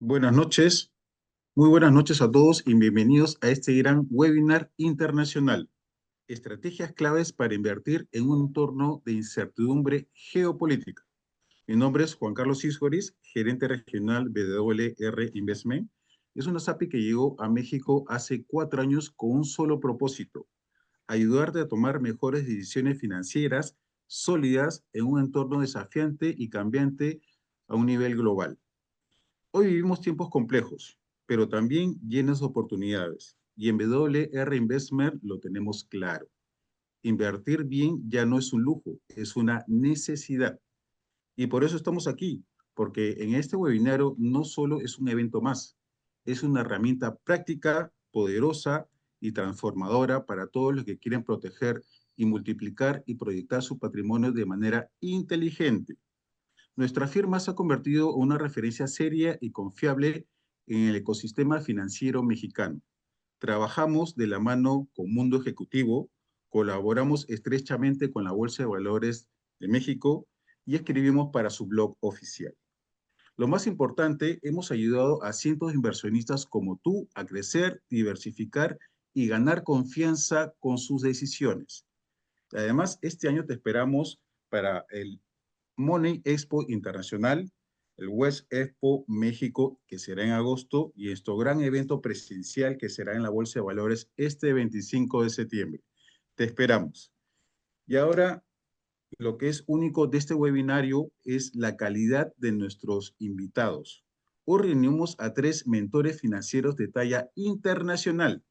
Buenas noches, muy buenas noches a todos y bienvenidos a este gran webinar internacional. Estrategias claves para invertir en un entorno de incertidumbre geopolítica. Mi nombre es Juan Carlos Isgoris, gerente regional BWR Investment. Es una SAPI que llegó a México hace 4 años con un solo propósito: ayudarte a tomar mejores decisiones financieras sólidas en un entorno desafiante y cambiante a un nivel global. Hoy vivimos tiempos complejos, pero también llenos de oportunidades. Y en WR Investment lo tenemos claro. Invertir bien ya no es un lujo, es una necesidad. Y por eso estamos aquí, porque en este webinario no solo es un evento más, es una herramienta práctica, poderosa y transformadora para todos los que quieren proteger y multiplicar y proyectar su patrimonio de manera inteligente. Nuestra firma se ha convertido en una referencia seria y confiable en el ecosistema financiero mexicano. Trabajamos de la mano con Mundo Ejecutivo, colaboramos estrechamente con la Bolsa de Valores de México y escribimos para su blog oficial. Lo más importante, hemos ayudado a cientos de inversionistas como tú a crecer, diversificar y ganar confianza con sus decisiones. Además, este año te esperamos para el Money Expo Internacional, el West Expo México, que será en agosto, y nuestro gran evento presidencial que será en la Bolsa de Valores este 25 de septiembre. Te esperamos. Y ahora, lo que es único de este webinario es la calidad de nuestros invitados. Hoy reunimos a 3 mentores financieros de talla internacional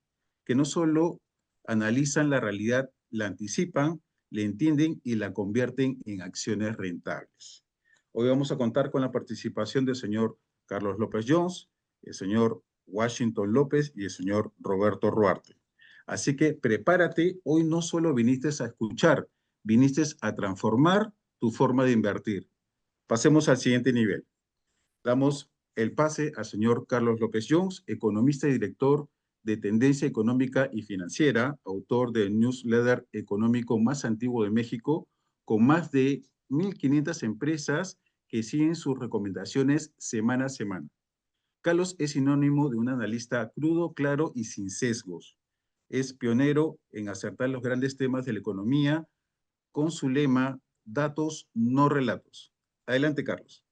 que no solo analizan la realidad, la anticipan, la entienden y la convierten en acciones rentables. Hoy vamos a contar con la participación del señor Carlos López Jones, el señor Washington López y el señor Roberto Ruarte. Así que prepárate, hoy no solo viniste a escuchar, viniste a transformar tu forma de invertir. Pasemos al siguiente nivel. Damos el pase al señor Carlos López Jones, economista y director de Tendencia Económica y Financiera, autor del newsletter económico más antiguo de México, con más de 1.500 empresas que siguen sus recomendaciones semana a semana. Carlos es sinónimo de un analista crudo, claro y sin sesgos. Es pionero en acertar los grandes temas de la economía con su lema: datos, no relatos. Adelante, Carlos.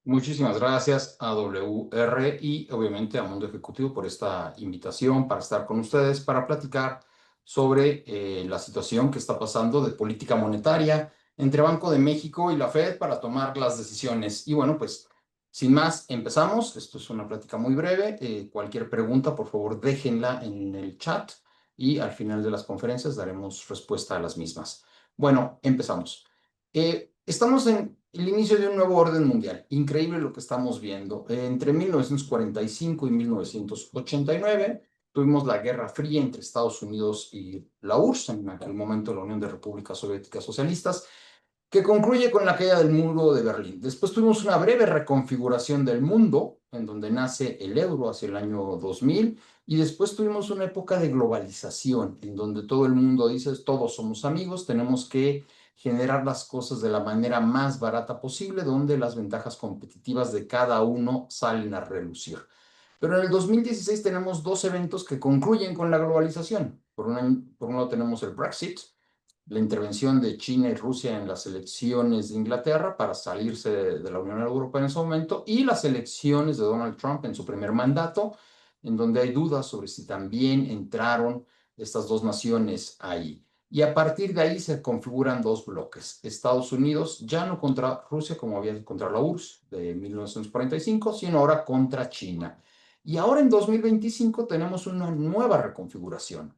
Muchísimas gracias a WR y obviamente a Mundo Ejecutivo por esta invitación para estar con ustedes para platicar sobre la situación que está pasando de política monetaria entre Banco de México y la Fed para tomar las decisiones. Y bueno, pues sin más, empezamos. Esto es una plática muy breve. Cualquier pregunta, por favor, déjenla en el chat y al final de las conferencias daremos respuesta a las mismas. Bueno, empezamos. Estamos en el inicio de un nuevo orden mundial. Increíble lo que estamos viendo. Entre 1945 y 1989 tuvimos la Guerra Fría entre Estados Unidos y la URSS, en aquel momento la Unión de Repúblicas Soviéticas Socialistas, que concluye con la caída del muro de Berlín. Después tuvimos una breve reconfiguración del mundo, en donde nace el euro hacia el año 2000, y después tuvimos una época de globalización, en donde todo el mundo dice, todos somos amigos, tenemos que generar las cosas de la manera más barata posible, donde las ventajas competitivas de cada uno salen a relucir. Pero en el 2016 tenemos dos eventos que concluyen con la globalización. Por un lado tenemos el Brexit, la intervención de China y Rusia en las elecciones de Inglaterra para salirse de la Unión Europea en ese momento, y las elecciones de Donald Trump en su primer mandato, en donde hay dudas sobre si también entraron estas dos naciones ahí. Y a partir de ahí se configuran dos bloques. Estados Unidos ya no contra Rusia como había contra la URSS de 1945, sino ahora contra China. Y ahora en 2025 tenemos una nueva reconfiguración.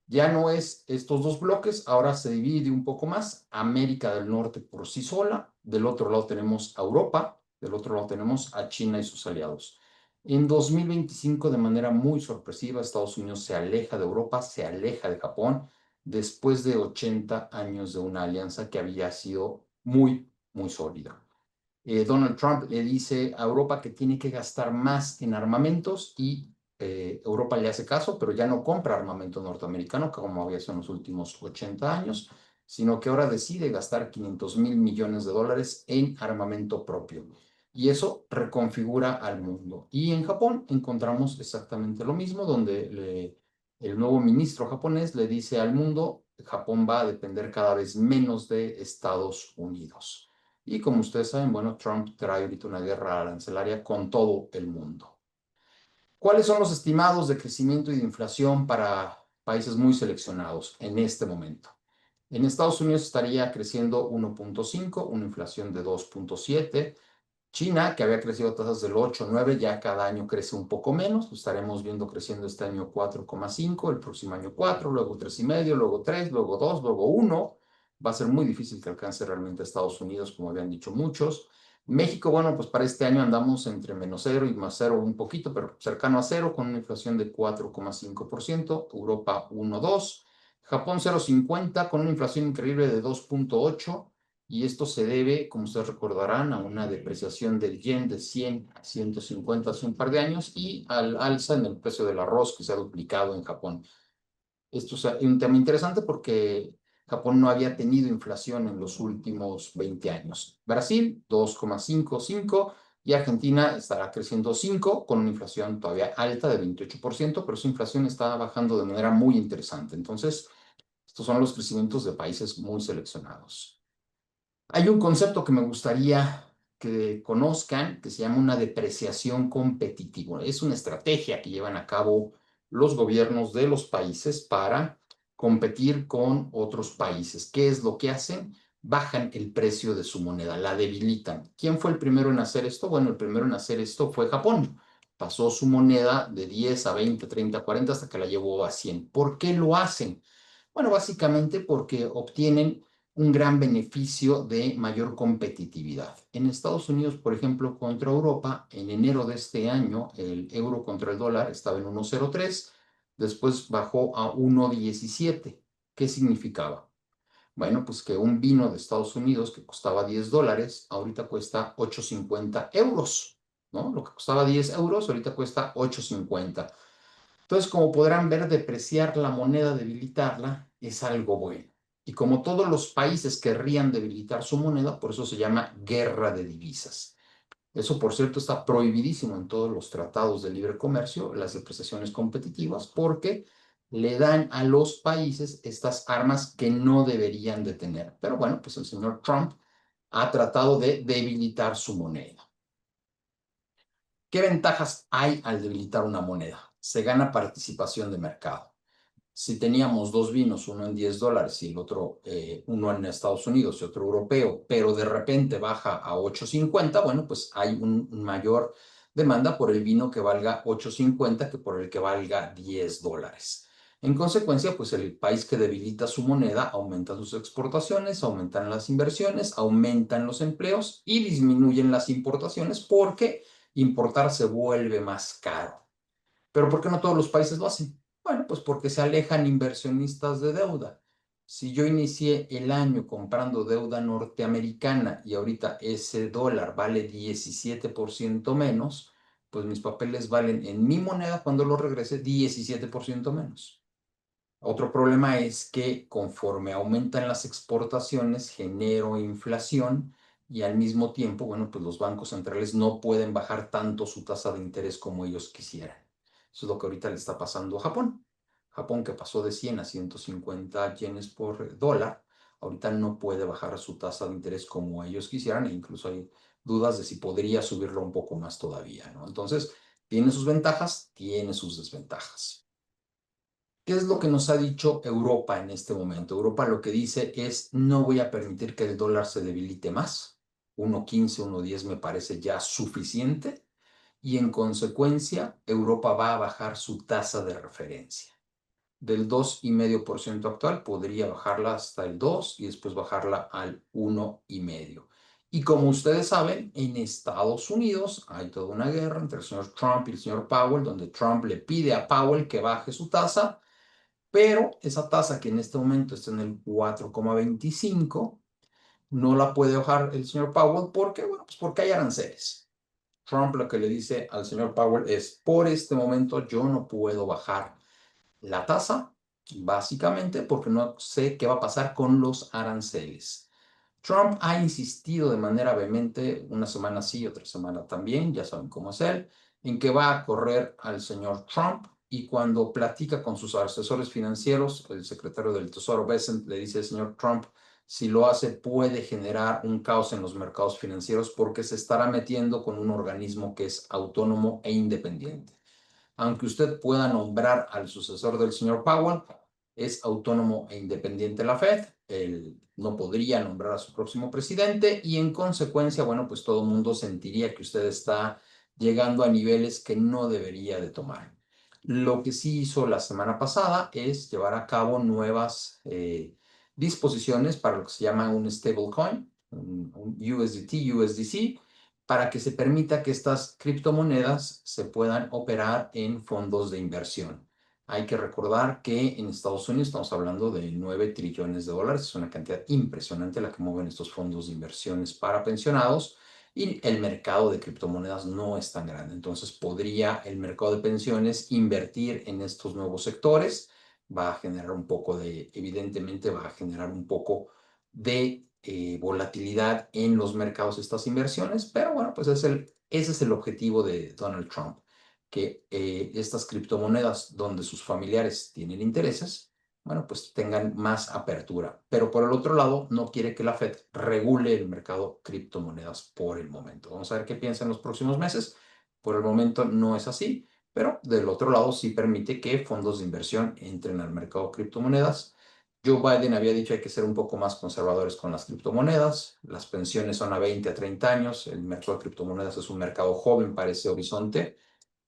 Ya no es estos dos bloques, ahora se divide un poco más. América del Norte por sí sola, del otro lado tenemos a Europa, del otro lado tenemos a China y sus aliados. En 2025, de manera muy sorpresiva, Estados Unidos se aleja de Europa, se aleja de Japón, después de 80 años de una alianza que había sido muy, muy sólida. Donald Trump le dice a Europa que tiene que gastar más en armamentos y Europa le hace caso, pero ya no compra armamento norteamericano como había sido en los últimos 80 años. sino que ahora decide gastar 500,000 millones de dólares en armamento propio. Y eso reconfigura al mundo. Y en Japón encontramos exactamente lo mismo, donde el nuevo ministro japonés le dice al mundo, Japón va a depender cada vez menos de Estados Unidos. Y como ustedes saben, bueno, Trump trae ahorita una guerra arancelaria con todo el mundo. ¿Cuáles son los estimados de crecimiento y de inflación para países muy seleccionados en este momento? En Estados Unidos estaría creciendo 1.5, una inflación de 2.7. China, que había crecido a tasas del 8, 9, ya cada año crece un poco menos. Lo estaremos viendo creciendo este año 4,5, el próximo año 4, luego 3,5, luego 3, luego 2, luego 1. Va a ser muy difícil que alcance realmente a Estados Unidos, como habían dicho muchos. México, bueno, pues para este año andamos entre menos 0 y más 0 un poquito, pero cercano a 0, con una inflación de 4,5%. Europa 1,2. Japón 0,50, con una inflación increíble de 2,8. Y esto se debe, como ustedes recordarán, a una depreciación del yen de 100 a 150 hace un par de años y al alza en el precio del arroz que se ha duplicado en Japón. Esto es un tema interesante porque Japón no había tenido inflación en los últimos 20 años. Brasil, 2,55, y Argentina estará creciendo 5 con una inflación todavía alta de 28%, pero su inflación está bajando de manera muy interesante. Entonces, estos son los crecimientos de países muy seleccionados. Hay un concepto que me gustaría que conozcan que se llama una depreciación competitiva. Es una estrategia que llevan a cabo los gobiernos de los países para competir con otros países. ¿Qué es lo que hacen? Bajan el precio de su moneda, la debilitan. ¿Quién fue el primero en hacer esto? Bueno, el primero en hacer esto fue Japón. Pasó su moneda de 10 a 20, 30, 40 hasta que la llevó a 100. ¿Por qué lo hacen? Bueno, básicamente porque obtienen un gran beneficio de mayor competitividad. En Estados Unidos, por ejemplo, contra Europa, en enero de este año, el euro contra el dólar estaba en 1,03, después bajó a 1,17. ¿Qué significaba? Bueno, pues que un vino de Estados Unidos que costaba $10, ahorita cuesta 8,50 euros, ¿no? Lo que costaba 10 euros, ahorita cuesta 8,50. Entonces, como podrán ver, depreciar la moneda, debilitarla, es algo bueno. Y como todos los países querrían debilitar su moneda, por eso se llama guerra de divisas. Eso, por cierto, está prohibidísimo en todos los tratados de libre comercio, las depreciaciones competitivas, porque le dan a los países estas armas que no deberían de tener. Pero bueno, pues el señor Trump ha tratado de debilitar su moneda. ¿Qué ventajas hay al debilitar una moneda? Se gana participación de mercado. Si teníamos dos vinos, uno en $10 y el otro, uno en Estados Unidos y otro europeo, pero de repente baja a 8,50, bueno, pues hay un mayor demanda por el vino que valga 8,50 que por el que valga $10. En consecuencia, pues el país que debilita su moneda aumenta sus exportaciones, aumentan las inversiones, aumentan los empleos y disminuyen las importaciones porque importar se vuelve más caro. ¿Pero por qué no todos los países lo hacen? Bueno, pues porque se alejan inversionistas de deuda. Si yo inicié el año comprando deuda norteamericana y ahorita ese dólar vale 17% menos, pues mis papeles valen en mi moneda cuando lo regrese 17% menos. Otro problema es que conforme aumentan las exportaciones, genero inflación y al mismo tiempo, bueno, pues los bancos centrales no pueden bajar tanto su tasa de interés como ellos quisieran. Eso es lo que ahorita le está pasando a Japón. Japón, que pasó de 100 a 150 yenes por dólar, ahorita no puede bajar su tasa de interés como ellos quisieran e incluso hay dudas de si podría subirlo un poco más todavía, ¿no? Entonces, tiene sus ventajas, tiene sus desventajas. ¿Qué es lo que nos ha dicho Europa en este momento? Europa lo que dice es, no voy a permitir que el dólar se debilite más. 1,15, 1,10 me parece ya suficiente. Y en consecuencia, Europa va a bajar su tasa de referencia. Del 2,5% actual, podría bajarla hasta el 2 y después bajarla al 1,5. Y como ustedes saben, en Estados Unidos hay toda una guerra entre el señor Trump y el señor Powell, donde Trump le pide a Powell que baje su tasa, pero esa tasa que en este momento está en el 4,25 no la puede bajar el señor Powell porque, bueno, pues porque hay aranceles. Trump lo que le dice al señor Powell es, por este momento yo no puedo bajar la tasa Básicamente porque no sé qué va a pasar con los aranceles. Trump ha insistido de manera vehemente, una semana sí, otra semana también, ya saben cómo es él, en que va a correr al señor Trump, y cuando platica con sus asesores financieros, el secretario del Tesoro, Bessent, le dice al señor Trump, si lo hace puede generar un caos en los mercados financieros porque se estará metiendo con un organismo que es autónomo e independiente. Aunque usted pueda nombrar al sucesor del señor Powell, es autónomo e independiente la Fed. Él no podría nombrar a su próximo presidente y en consecuencia, bueno, pues todo el mundo sentiría que usted está llegando a niveles que no debería de tomar. Lo que sí hizo la semana pasada es llevar a cabo nuevas disposiciones para lo que se llama un stablecoin, un USDT, USDC, para que se permita que estas criptomonedas se puedan operar en fondos de inversión. Hay que recordar que en Estados Unidos estamos hablando de 9 trillones de dólares, es una cantidad impresionante la que mueven estos fondos de inversiones para pensionados, y el mercado de criptomonedas no es tan grande. Entonces, podría el mercado de pensiones invertir en estos nuevos sectores. Va a generar un poco de, evidentemente, va a generar un poco de volatilidad en los mercados estas inversiones, pero bueno, pues ese es el objetivo de Donald Trump, que estas criptomonedas donde sus familiares tienen intereses, bueno, pues tengan más apertura. Pero por el otro lado, no quiere que la Fed regule el mercado criptomonedas por el momento. Vamos a ver qué piensa en los próximos meses. Por el momento no es así, pero del otro lado sí permite que fondos de inversión entren al mercado criptomonedas. Joe Biden había dicho hay que ser un poco más conservadores con las criptomonedas. Las pensiones son a 20 a 30 años. El mercado de criptomonedas es un mercado joven para ese horizonte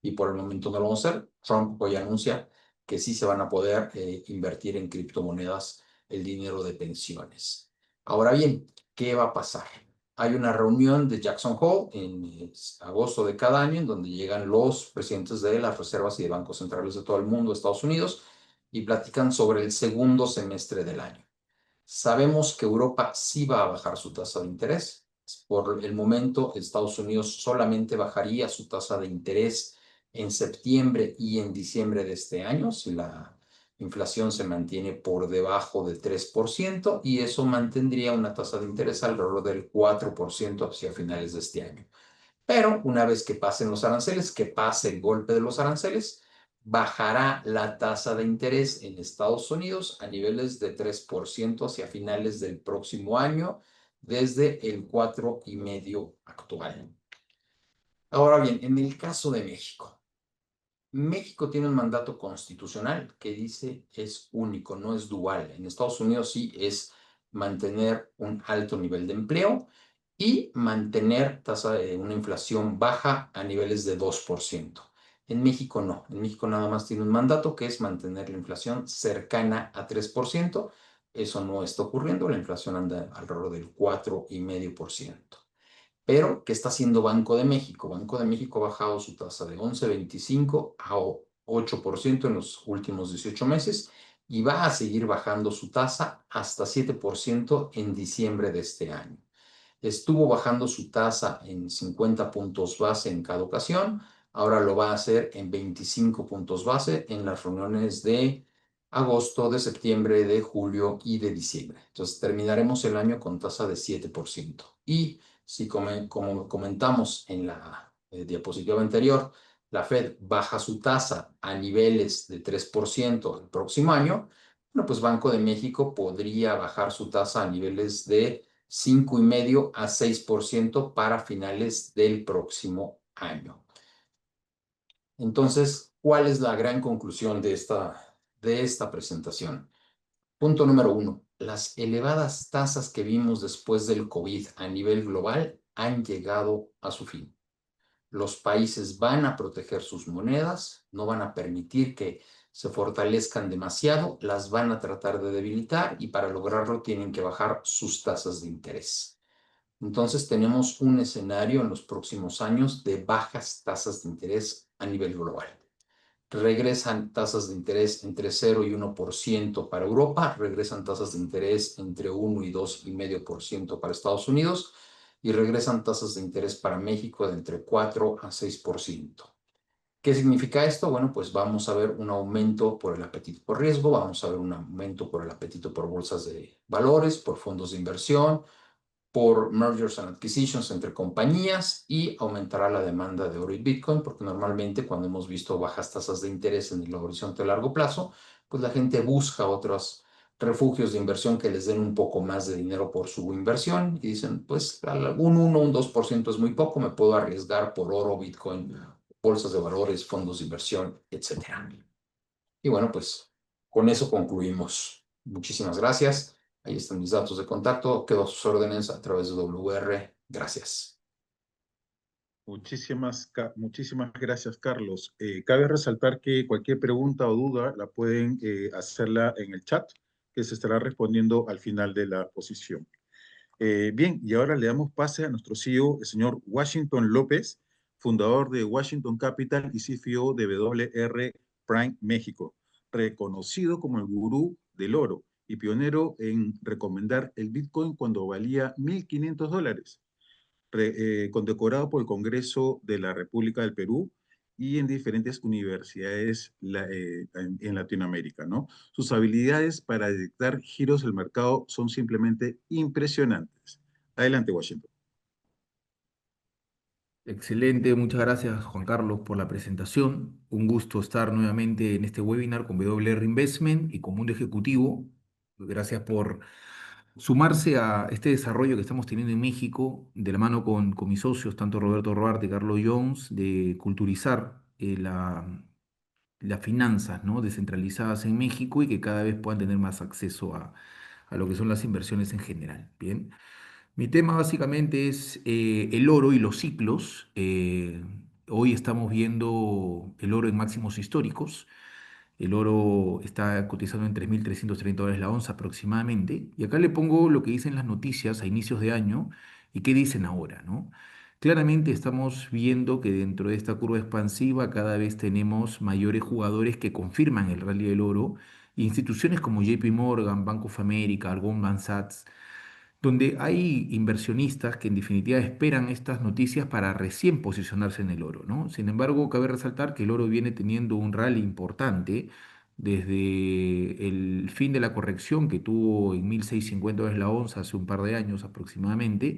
y por el momento no lo vamos a hacer. Trump hoy anuncia que sí se van a poder invertir en criptomonedas el dinero de pensiones. Ahora bien, ¿qué va a pasar? Hay una reunión de Jackson Hole en agosto de cada año en donde llegan los presidentes de las reservas y de bancos centrales de todo el mundo, Estados Unidos, y platican sobre el segundo semestre del año. Sabemos que Europa sí va a bajar su tasa de interés. Por el momento, Estados Unidos solamente bajaría su tasa de interés en septiembre y en diciembre de este año, si la inflación se mantiene por debajo del 3%, y eso mantendría una tasa de interés alrededor del 4% hacia finales de este año. Pero una vez que pasen los aranceles, que pase el golpe de los aranceles, bajará la tasa de interés en Estados Unidos a niveles de 3% hacia finales del próximo año, desde el 4,5% actual. Ahora bien, en el caso de México, México tiene un mandato constitucional que dice es único, no es dual. En Estados Unidos sí es mantener un alto nivel de empleo y mantener tasa de una inflación baja a niveles de 2%. En México no. En México nada más tiene un mandato que es mantener la inflación cercana a 3%. Eso no está ocurriendo. La inflación anda alrededor del 4,5%. Pero, ¿qué está haciendo Banco de México? Banco de México ha bajado su tasa de 11,25 a 8% en los últimos 18 meses y va a seguir bajando su tasa hasta 7% en diciembre de este año. Estuvo bajando su tasa en 50 puntos base en cada ocasión, ahora lo va a hacer en 25 puntos base en las reuniones de agosto, de septiembre, de julio y de diciembre. Entonces terminaremos el año con tasa de 7%. Y si como comentamos en la diapositiva anterior, la Fed baja su tasa a niveles de 3% el próximo año, bueno, pues Banco de México podría bajar su tasa a niveles de 5,5 a 6% para finales del próximo año. Entonces, ¿cuál es la gran conclusión de esta presentación? Punto número 1. Las elevadas tasas que vimos después del COVID a nivel global han llegado a su fin. Los países van a proteger sus monedas, no van a permitir que se fortalezcan demasiado, las van a tratar de debilitar y para lograrlo tienen que bajar sus tasas de interés. Entonces tenemos un escenario en los próximos años de bajas tasas de interés a nivel global. Regresan tasas de interés entre 0 y 1% para Europa, regresan tasas de interés entre 1 y 2,5% para Estados Unidos y regresan tasas de interés para México de entre 4 a 6%. ¿Qué significa esto? Bueno, pues vamos a ver un aumento por el apetito por riesgo, vamos a ver un aumento por el apetito por bolsas de valores, por fondos de inversión, por mergers and acquisitions entre compañías y aumentará la demanda de oro y Bitcoin, porque normalmente cuando hemos visto bajas tasas de interés en el horizonte a largo plazo, pues la gente busca otros refugios de inversión que les den un poco más de dinero por su inversión y dicen, pues un 1, un 2% es muy poco, me puedo arriesgar por oro, Bitcoin, bolsas de valores, fondos de inversión, etcétera. Y bueno, pues con eso concluimos. Muchísimas gracias. Ahí están mis datos de contacto. Quedo a sus órdenes a través de WR. Gracias. Muchísimas gracias, Carlos. Cabe resaltar que cualquier pregunta o duda la pueden hacerla en el chat, que se estará respondiendo al final de la posición. Bien, y ahora le damos pase a nuestro CEO, el señor Washington López, fundador de Washington Capital y CFO de WR Prime México, reconocido como el gurú del oro y pionero en recomendar el Bitcoin cuando valía $1,500, condecorado por el Congreso de la República del Perú y en diferentes universidades en Latinoamérica, ¿no? Sus habilidades para detectar giros del mercado son simplemente impresionantes. Adelante, Washington. Excelente, muchas gracias Juan Carlos por la presentación. Un gusto estar nuevamente en este webinar con WR Investment y con Mundo Ejecutivo. Gracias por sumarse a este desarrollo que estamos teniendo en México, de la mano con mis socios, tanto Roberto Robarte y Carlos Jones, de culturizar las finanzas, ¿no?, descentralizadas en México y que cada vez puedan tener más acceso a lo que son las inversiones en general. Bien. Mi tema básicamente es el oro y los ciclos. Hoy estamos viendo el oro en máximos históricos. El oro está cotizando en $3.330 la onza aproximadamente. Y acá le pongo lo que dicen las noticias a inicios de año y qué dicen ahora, ¿no? Claramente estamos viendo que dentro de esta curva expansiva cada vez tenemos mayores jugadores que confirman el rally del oro. Instituciones como JP Morgan, Bank of America, Goldman Sachs, donde hay inversionistas que en definitiva esperan estas noticias para recién posicionarse en el oro, ¿no? Sin embargo, cabe resaltar que el oro viene teniendo un rally importante desde el fin de la corrección que tuvo en 1.650 la onza hace un par de años aproximadamente,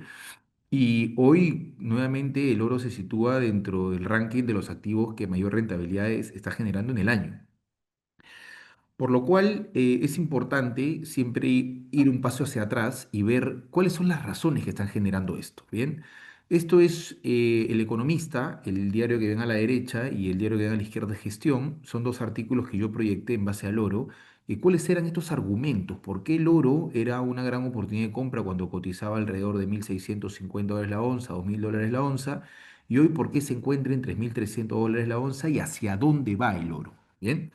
y hoy nuevamente el oro se sitúa dentro del ranking de los activos que mayor rentabilidad está generando en el año. Por lo cual es importante siempre ir un paso hacia atrás y ver cuáles son las razones que están generando esto. Bien, esto es El Economista, el diario que ven a la derecha y el diario que ven a la izquierda de Gestión. Son dos artículos que yo proyecté en base al oro. ¿Y cuáles eran estos argumentos? ¿Por qué el oro era una gran oportunidad de compra cuando cotizaba alrededor de $1.650 la onza, $2.000 la onza? Y hoy, ¿por qué se encuentra en $3.300 la onza y hacia dónde va el oro? Bien.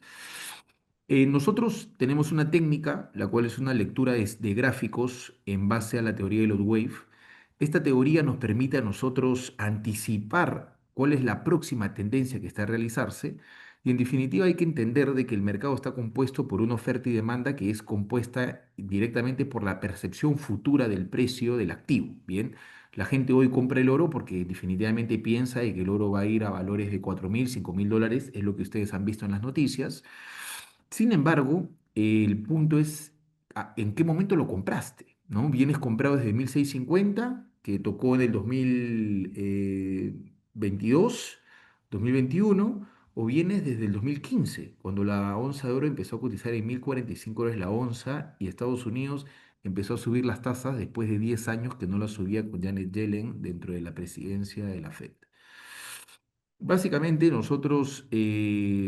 Nosotros tenemos una técnica, la cual es una lectura de gráficos en base a la teoría de los wave. Esta teoría nos permite a nosotros anticipar cuál es la próxima tendencia que está a realizarse y en definitiva hay que entender de que el mercado está compuesto por una oferta y demanda que es compuesta directamente por la percepción futura del precio del activo. Bien, la gente hoy compra el oro porque definitivamente piensa de que el oro va a ir a valores de 4.000, $5.000, es lo que ustedes han visto en las noticias. Sin embargo, el punto es en qué momento lo compraste, ¿no? Vienes comprado desde 1.650, que tocó en el 2022, 2021, o vienes desde el 2015, cuando la onza de oro empezó a cotizar en $1.045 la onza y Estados Unidos empezó a subir las tasas después de 10 años que no las subía con Janet Yellen dentro de la presidencia de la Fed. Básicamente nosotros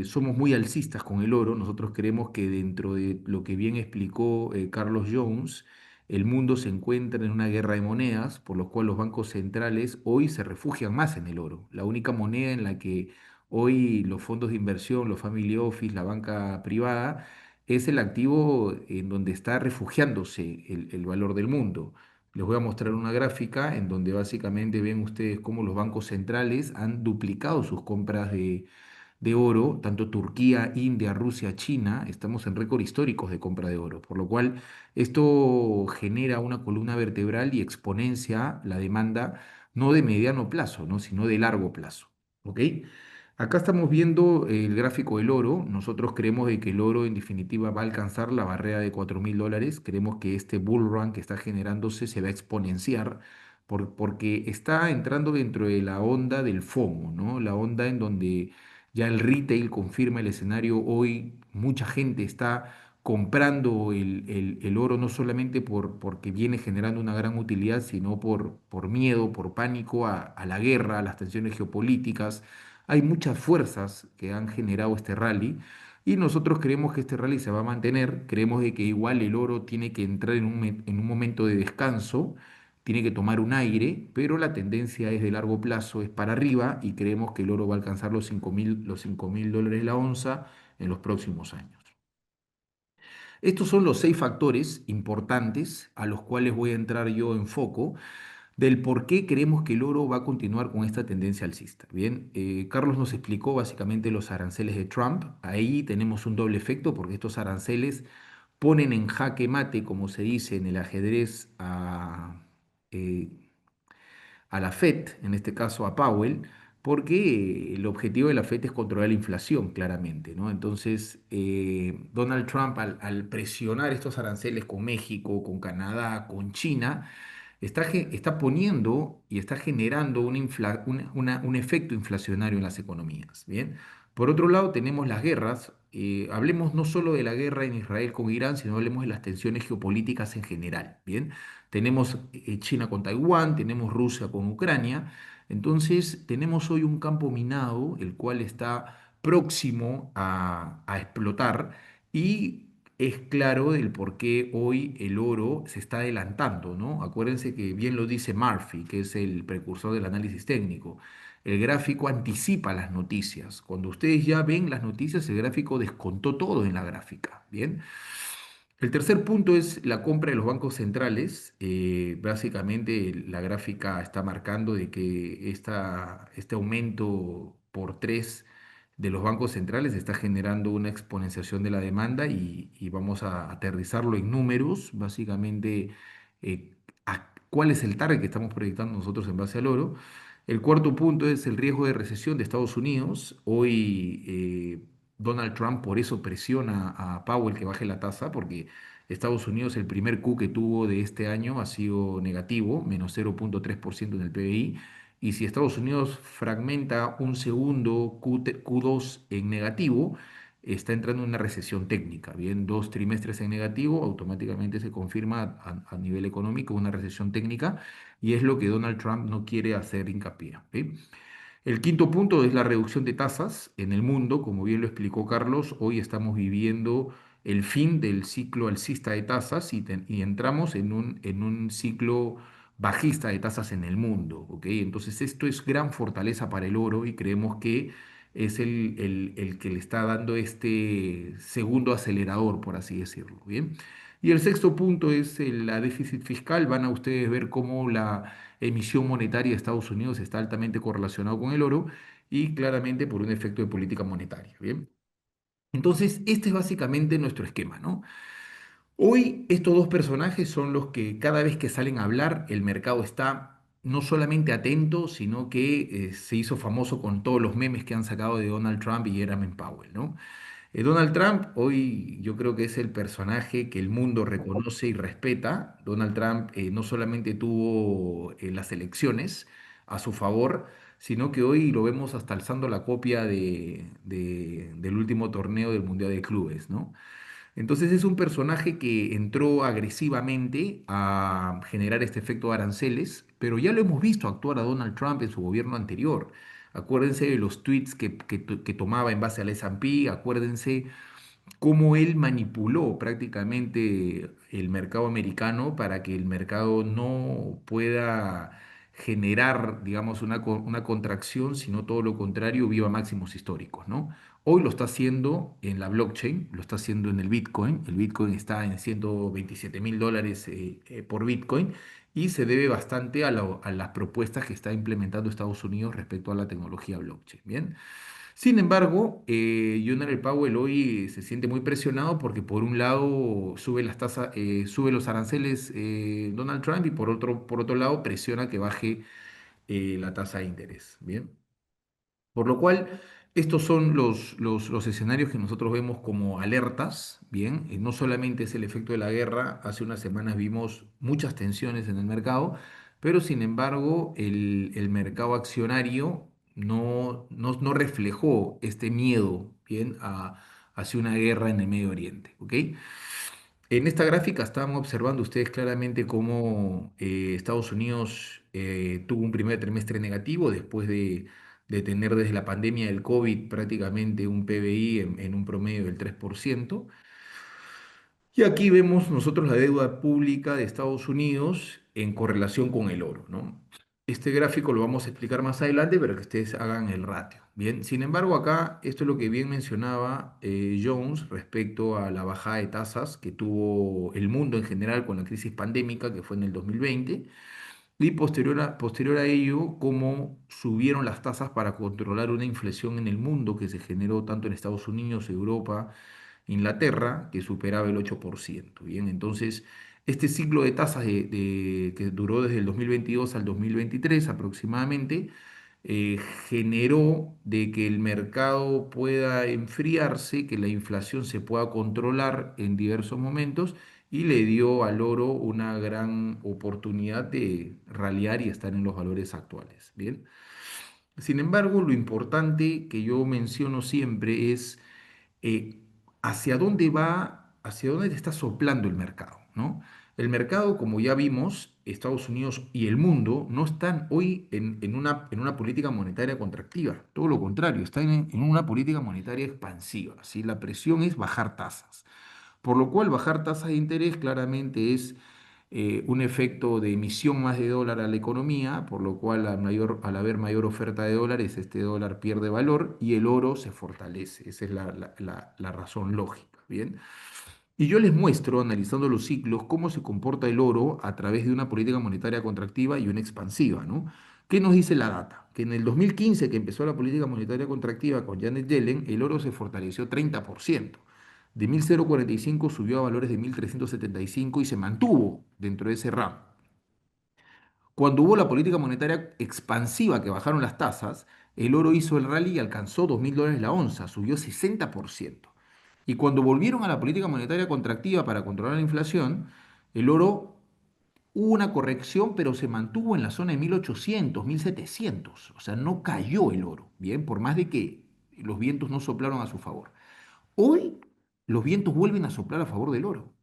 somos muy alcistas con el oro. Nosotros creemos que dentro de lo que bien explicó Carlos Jones, el mundo se encuentra en una guerra de monedas, por lo cual los bancos centrales hoy se refugian más en el oro. La única moneda en la que hoy los fondos de inversión, los family office, la banca privada, es el activo en donde está refugiándose el valor del mundo. Les voy a mostrar una gráfica en donde básicamente ven ustedes cómo los bancos centrales han duplicado sus compras de oro, tanto Turquía, India, Rusia, China, estamos en récord históricos de compra de oro, por lo cual esto genera una columna vertebral y exponencia la demanda no de mediano plazo, ¿no?, sino de largo plazo. ¿Ok? Acá estamos viendo el gráfico del oro. Nosotros creemos de que el oro en definitiva va a alcanzar la barrera de $4.000. Creemos que este bull run que está generándose se va a exponenciar porque está entrando dentro de la onda del FOMO, ¿no? La onda en donde ya el retail confirma el escenario. Hoy mucha gente está comprando el oro no solamente porque viene generando una gran utilidad, sino por miedo, por pánico a la guerra, a las tensiones geopolíticas. Hay muchas fuerzas que han generado este rally y nosotros creemos que este rally se va a mantener. Creemos de que igual el oro tiene que entrar en un momento de descanso, tiene que tomar un aire, pero la tendencia es de largo plazo, es para arriba y creemos que el oro va a alcanzar los 5.000 dólares la onza en los próximos años. Estos son los 6 factores importantes a los cuales voy a entrar yo en foco del por qué creemos que el oro va a continuar con esta tendencia alcista. Bien, Carlos nos explicó básicamente los aranceles de Trump. Ahí tenemos un doble efecto porque estos aranceles ponen en jaque mate, como se dice en el ajedrez, eh, a la Fed, en este caso a Powell, porque el objetivo de la Fed es controlar la inflación, claramente, ¿no? Entonces, Donald Trump, al presionar estos aranceles con México, con Canadá, con China, está poniendo y está generando un efecto inflacionario en las economías, ¿bien? Por otro lado, tenemos las guerras. Hablemos no solo de la guerra en Israel con Irán, sino hablemos de las tensiones geopolíticas en general, ¿bien? Tenemos China con Taiwán, tenemos Rusia con Ucrania. Entonces, tenemos hoy un campo minado, el cual está próximo a explotar y es claro del por qué hoy el oro se está adelantando, ¿no? Acuérdense que bien lo dice Murphy, que es el precursor del análisis técnico. El gráfico anticipa las noticias. Cuando ustedes ya ven las noticias, el gráfico descontó todo en la gráfica, ¿bien? El tercer punto es la compra de los bancos centrales. Básicamente la gráfica está marcando de que este aumento por tres de los bancos centrales está generando una exponenciación de la demanda y vamos a aterrizarlo en números. Básicamente, ¿cuál es el target que estamos proyectando nosotros en base al oro? El cuarto punto es el riesgo de recesión de Estados Unidos. Hoy Donald Trump por eso presiona a Powell que baje la tasa, porque Estados Unidos el primer Q que tuvo de este año ha sido negativo, menos 0,3% en el PBI. Y si Estados Unidos fragmenta un segundo Q2 en negativo, está entrando en una recesión técnica. Bien, 2 trimestres en negativo, automáticamente se confirma a nivel económico una recesión técnica y es lo que Donald Trump no quiere hacer hincapié. ¿Sí? El quinto punto es la reducción de tasas en el mundo. Como bien lo explicó Carlos, hoy estamos viviendo el fin del ciclo alcista de tasas y entramos en un ciclo bajista de tasas en el mundo. ¿Ok? Entonces esto es gran fortaleza para el oro y creemos que es el que le está dando este segundo acelerador, por así decirlo. ¿Bien? Y el sexto punto es la déficit fiscal. Van a ustedes ver cómo la emisión monetaria de Estados Unidos está altamente correlacionado con el oro y claramente por un efecto de política monetaria. Bien. Entonces, este es básicamente nuestro esquema, ¿no? Hoy estos dos personajes son los que cada vez que salen a hablar, el mercado está no solamente atento, sino que se hizo famoso con todos los memes que han sacado de Donald Trump y Jerome Powell, ¿no? Donald Trump hoy yo creo que es el personaje que el mundo reconoce y respeta. Donald Trump no solamente tuvo las elecciones a su favor, sino que hoy lo vemos hasta alzando la copia del último torneo del Mundial de Clubes, ¿no? Entonces es un personaje que entró agresivamente a generar este efecto de aranceles, pero ya lo hemos visto actuar a Donald Trump en su gobierno anterior. Acuérdense de los tweets que tomaba en base al S&P, acuérdense cómo él manipuló prácticamente el mercado americano para que el mercado no pueda generar, digamos, una contracción, sino todo lo contrario, viva máximos históricos, ¿no? Hoy lo está haciendo en la blockchain, lo está haciendo en el Bitcoin. El Bitcoin está en $127.000 por Bitcoin y se debe bastante a las propuestas que está implementando Estados Unidos respecto a la tecnología blockchain. Bien. Sin embargo, Jerome Powell hoy se siente muy presionado porque por un lado sube las tasas, sube los aranceles Donald Trump y por otro lado presiona que baje la tasa de interés. Bien. Por lo cual, Estos son los escenarios que nosotros vemos como alertas, ¿bien? No solamente es el efecto de la guerra, hace unas semanas vimos muchas tensiones en el mercado, pero sin embargo el mercado accionario no reflejó este miedo, ¿bien? Hacia una guerra en el Medio Oriente, ¿ok? En esta gráfica estaban observando ustedes claramente cómo Estados Unidos tuvo un primer trimestre negativo después de tener desde la pandemia del COVID prácticamente un PBI en un promedio del 3%. Y aquí vemos nosotros la deuda pública de Estados Unidos en correlación con el oro, ¿no? Este gráfico lo vamos a explicar más adelante, pero que ustedes hagan el ratio. Bien, sin embargo, acá esto es lo que bien mencionaba Jones respecto a la bajada de tasas que tuvo el mundo en general con la crisis pandémica que fue en el 2020 y posterior a ello, cómo subieron las tasas para controlar una inflación en el mundo que se generó tanto en Estados Unidos, Europa, Inglaterra, que superaba el 8%. Bien, entonces, este ciclo de tasas que duró desde el 2022 al 2023 aproximadamente, eh, generó de que el mercado pueda enfriarse, que la inflación se pueda controlar en diversos momentos y le dio al oro una gran oportunidad de ralear y estar en los valores actuales. Bien. Sin embargo, lo importante que yo menciono siempre es eh, hacia dónde está soplando el mercado, ¿no? El mercado, como ya vimos, Estados Unidos y el mundo no están hoy en una política monetaria contractiva, todo lo contrario, están en una política monetaria expansiva, ¿sí? La presión es bajar tasas. Por lo cual, bajar tasas de interés claramente es un efecto de emisión más de dólar a la economía, por lo cual al haber mayor oferta de dólares, este dólar pierde valor y el oro se fortalece. Esa es la razón lógica, ¿bien? Y yo les muestro, analizando los ciclos, cómo se comporta el oro a través de una política monetaria contractiva y una expansiva, ¿no? ¿Qué nos dice la data? Que en el 2015, que empezó la política monetaria contractiva con Janet Yellen, el oro se fortaleció 30%. De 1.045 subió a valores de 1.375 y se mantuvo dentro de ese rango. Cuando hubo la política monetaria expansiva que bajaron las tasas, el oro hizo el rally y alcanzó $2.000 la onza, subió 60%. Y cuando volvieron a la política monetaria contractiva para controlar la inflación, el oro hubo una corrección, pero se mantuvo en la zona de 1.800, 1.700. O sea, no cayó el oro, ¿bien? Por más de que los vientos no soplaron a su favor. Hoy los vientos vuelven a soplar a favor del oro.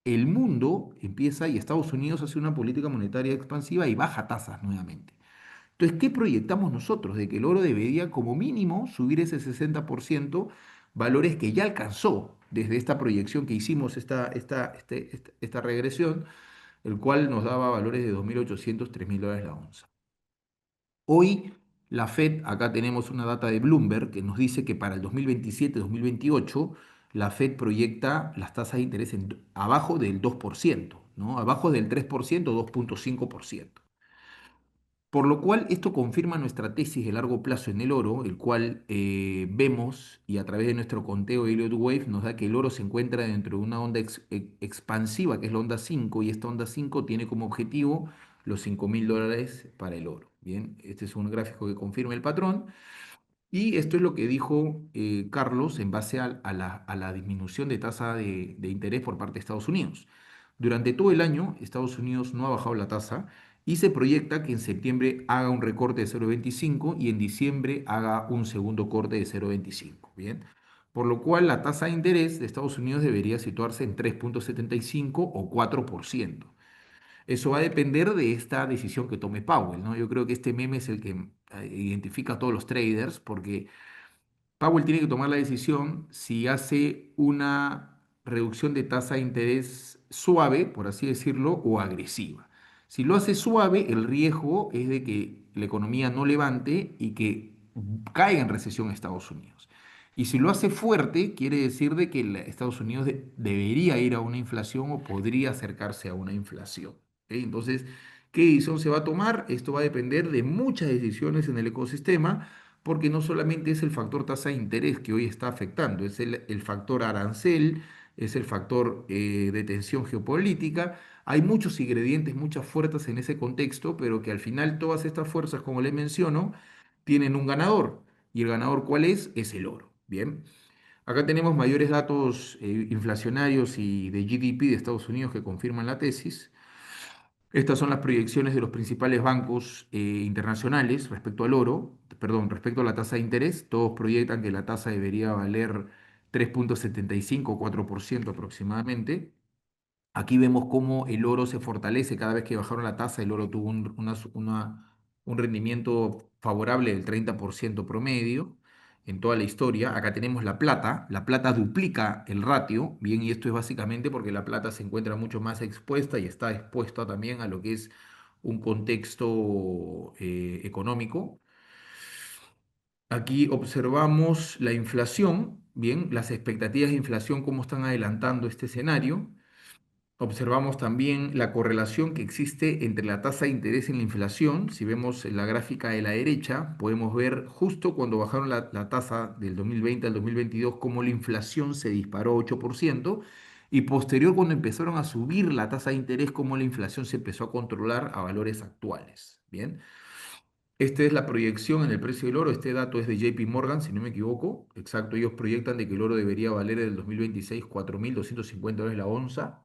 El mundo empieza y Estados Unidos hace una política monetaria expansiva y baja tasas nuevamente. Entonces, ¿qué proyectamos nosotros? De que el oro debería como mínimo subir ese 60%, valores que ya alcanzó desde esta proyección que hicimos, esta regresión, el cual nos daba valores de 2.800, $3.000 la onza. Hoy la Fed, acá tenemos una data de Bloomberg que nos dice que para el 2027-2028 la Fed proyecta las tasas de interés abajo del 2%, ¿no? Abajo del 3%, 2.5%. Por lo cual, esto confirma nuestra tesis de largo plazo en el oro, el cual vemos y a través de nuestro conteo de Elliott Wave nos da que el oro se encuentra dentro de una onda expansiva, que es la onda 5 y esta onda 5 tiene como objetivo los $5.000 para el oro. Bien, este es un gráfico que confirma el patrón. Y esto es lo que dijo Carlos en base a la disminución de tasa de interés por parte de Estados Unidos. Durante todo el año, Estados Unidos no ha bajado la tasa y se proyecta que en septiembre haga un recorte de 0,25 y en diciembre haga un segundo corte de 0,25. Bien, por lo cual la tasa de interés de Estados Unidos debería situarse en 3.75 o 4%. Eso va a depender de esta decisión que tome Powell, ¿no? Yo creo que este meme es el que identifica a todos los traders porque Powell tiene que tomar la decisión si hace una reducción de tasa de interés suave, por así decirlo, o agresiva. Si lo hace suave, el riesgo es de que la economía no levante y que caiga en recesión Estados Unidos. Y si lo hace fuerte, quiere decir de que Estados Unidos debería ir a una inflación o podría acercarse a una inflación. ¿Ok? Entonces, ¿qué decisión se va a tomar? Esto va a depender de muchas decisiones en el ecosistema porque no solamente es el factor tasa de interés que hoy está afectando, es el factor arancel, es el factor de tensión geopolítica. Hay muchos ingredientes, muchas fuerzas en ese contexto, pero que al final todas estas fuerzas, como les menciono, tienen un ganador, ¿Y el ganador cuál es? Es el oro. Bien. Acá tenemos mayores datos inflacionarios y de GDP de Estados Unidos que confirman la tesis. Estas son las proyecciones de los principales bancos internacionales respecto al oro, perdón, respecto a la tasa de interés. Todos proyectan que la tasa debería valer 3,75 o 4% aproximadamente. Aquí vemos cómo el oro se fortalece cada vez que bajaron la tasa. El oro tuvo un rendimiento favorable del 30% promedio en toda la historia. Acá tenemos la plata. La plata duplica el ratio, bien, y esto es básicamente porque la plata se encuentra mucho más expuesta y está expuesta también a lo que es un contexto económico. Aquí observamos la inflación, bien, las expectativas de inflación, cómo están adelantando este escenario. Observamos también la correlación que existe entre la tasa de interés y la inflación. Si vemos en la gráfica de la derecha, podemos ver justo cuando bajaron la tasa del 2020 al 2022, cómo la inflación se disparó 8%, y posterior cuando empezaron a subir la tasa de interés, cómo la inflación se empezó a controlar a valores actuales. Bien, esta es la proyección en el precio del oro. Este dato es de JP Morgan, si no me equivoco. Exacto, ellos proyectan de que el oro debería valer en el 2026 $4,250 la onza,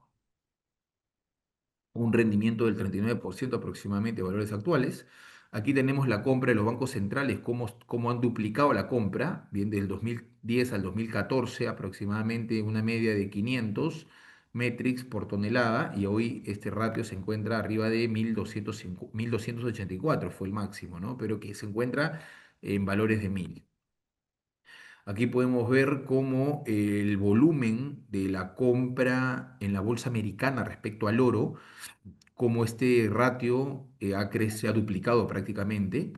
un rendimiento del 39% aproximadamente de valores actuales. Aquí tenemos la compra de los bancos centrales, cómo han duplicado la compra, bien, del 2010 al 2014 aproximadamente una media de 500 metrics por tonelada, y hoy este ratio se encuentra arriba de 1,284, fue el máximo, ¿no? Pero que se encuentra en valores de 1,000. Aquí podemos ver cómo el volumen de la compra en la bolsa americana respecto al oro, cómo este ratio se ha duplicado prácticamente,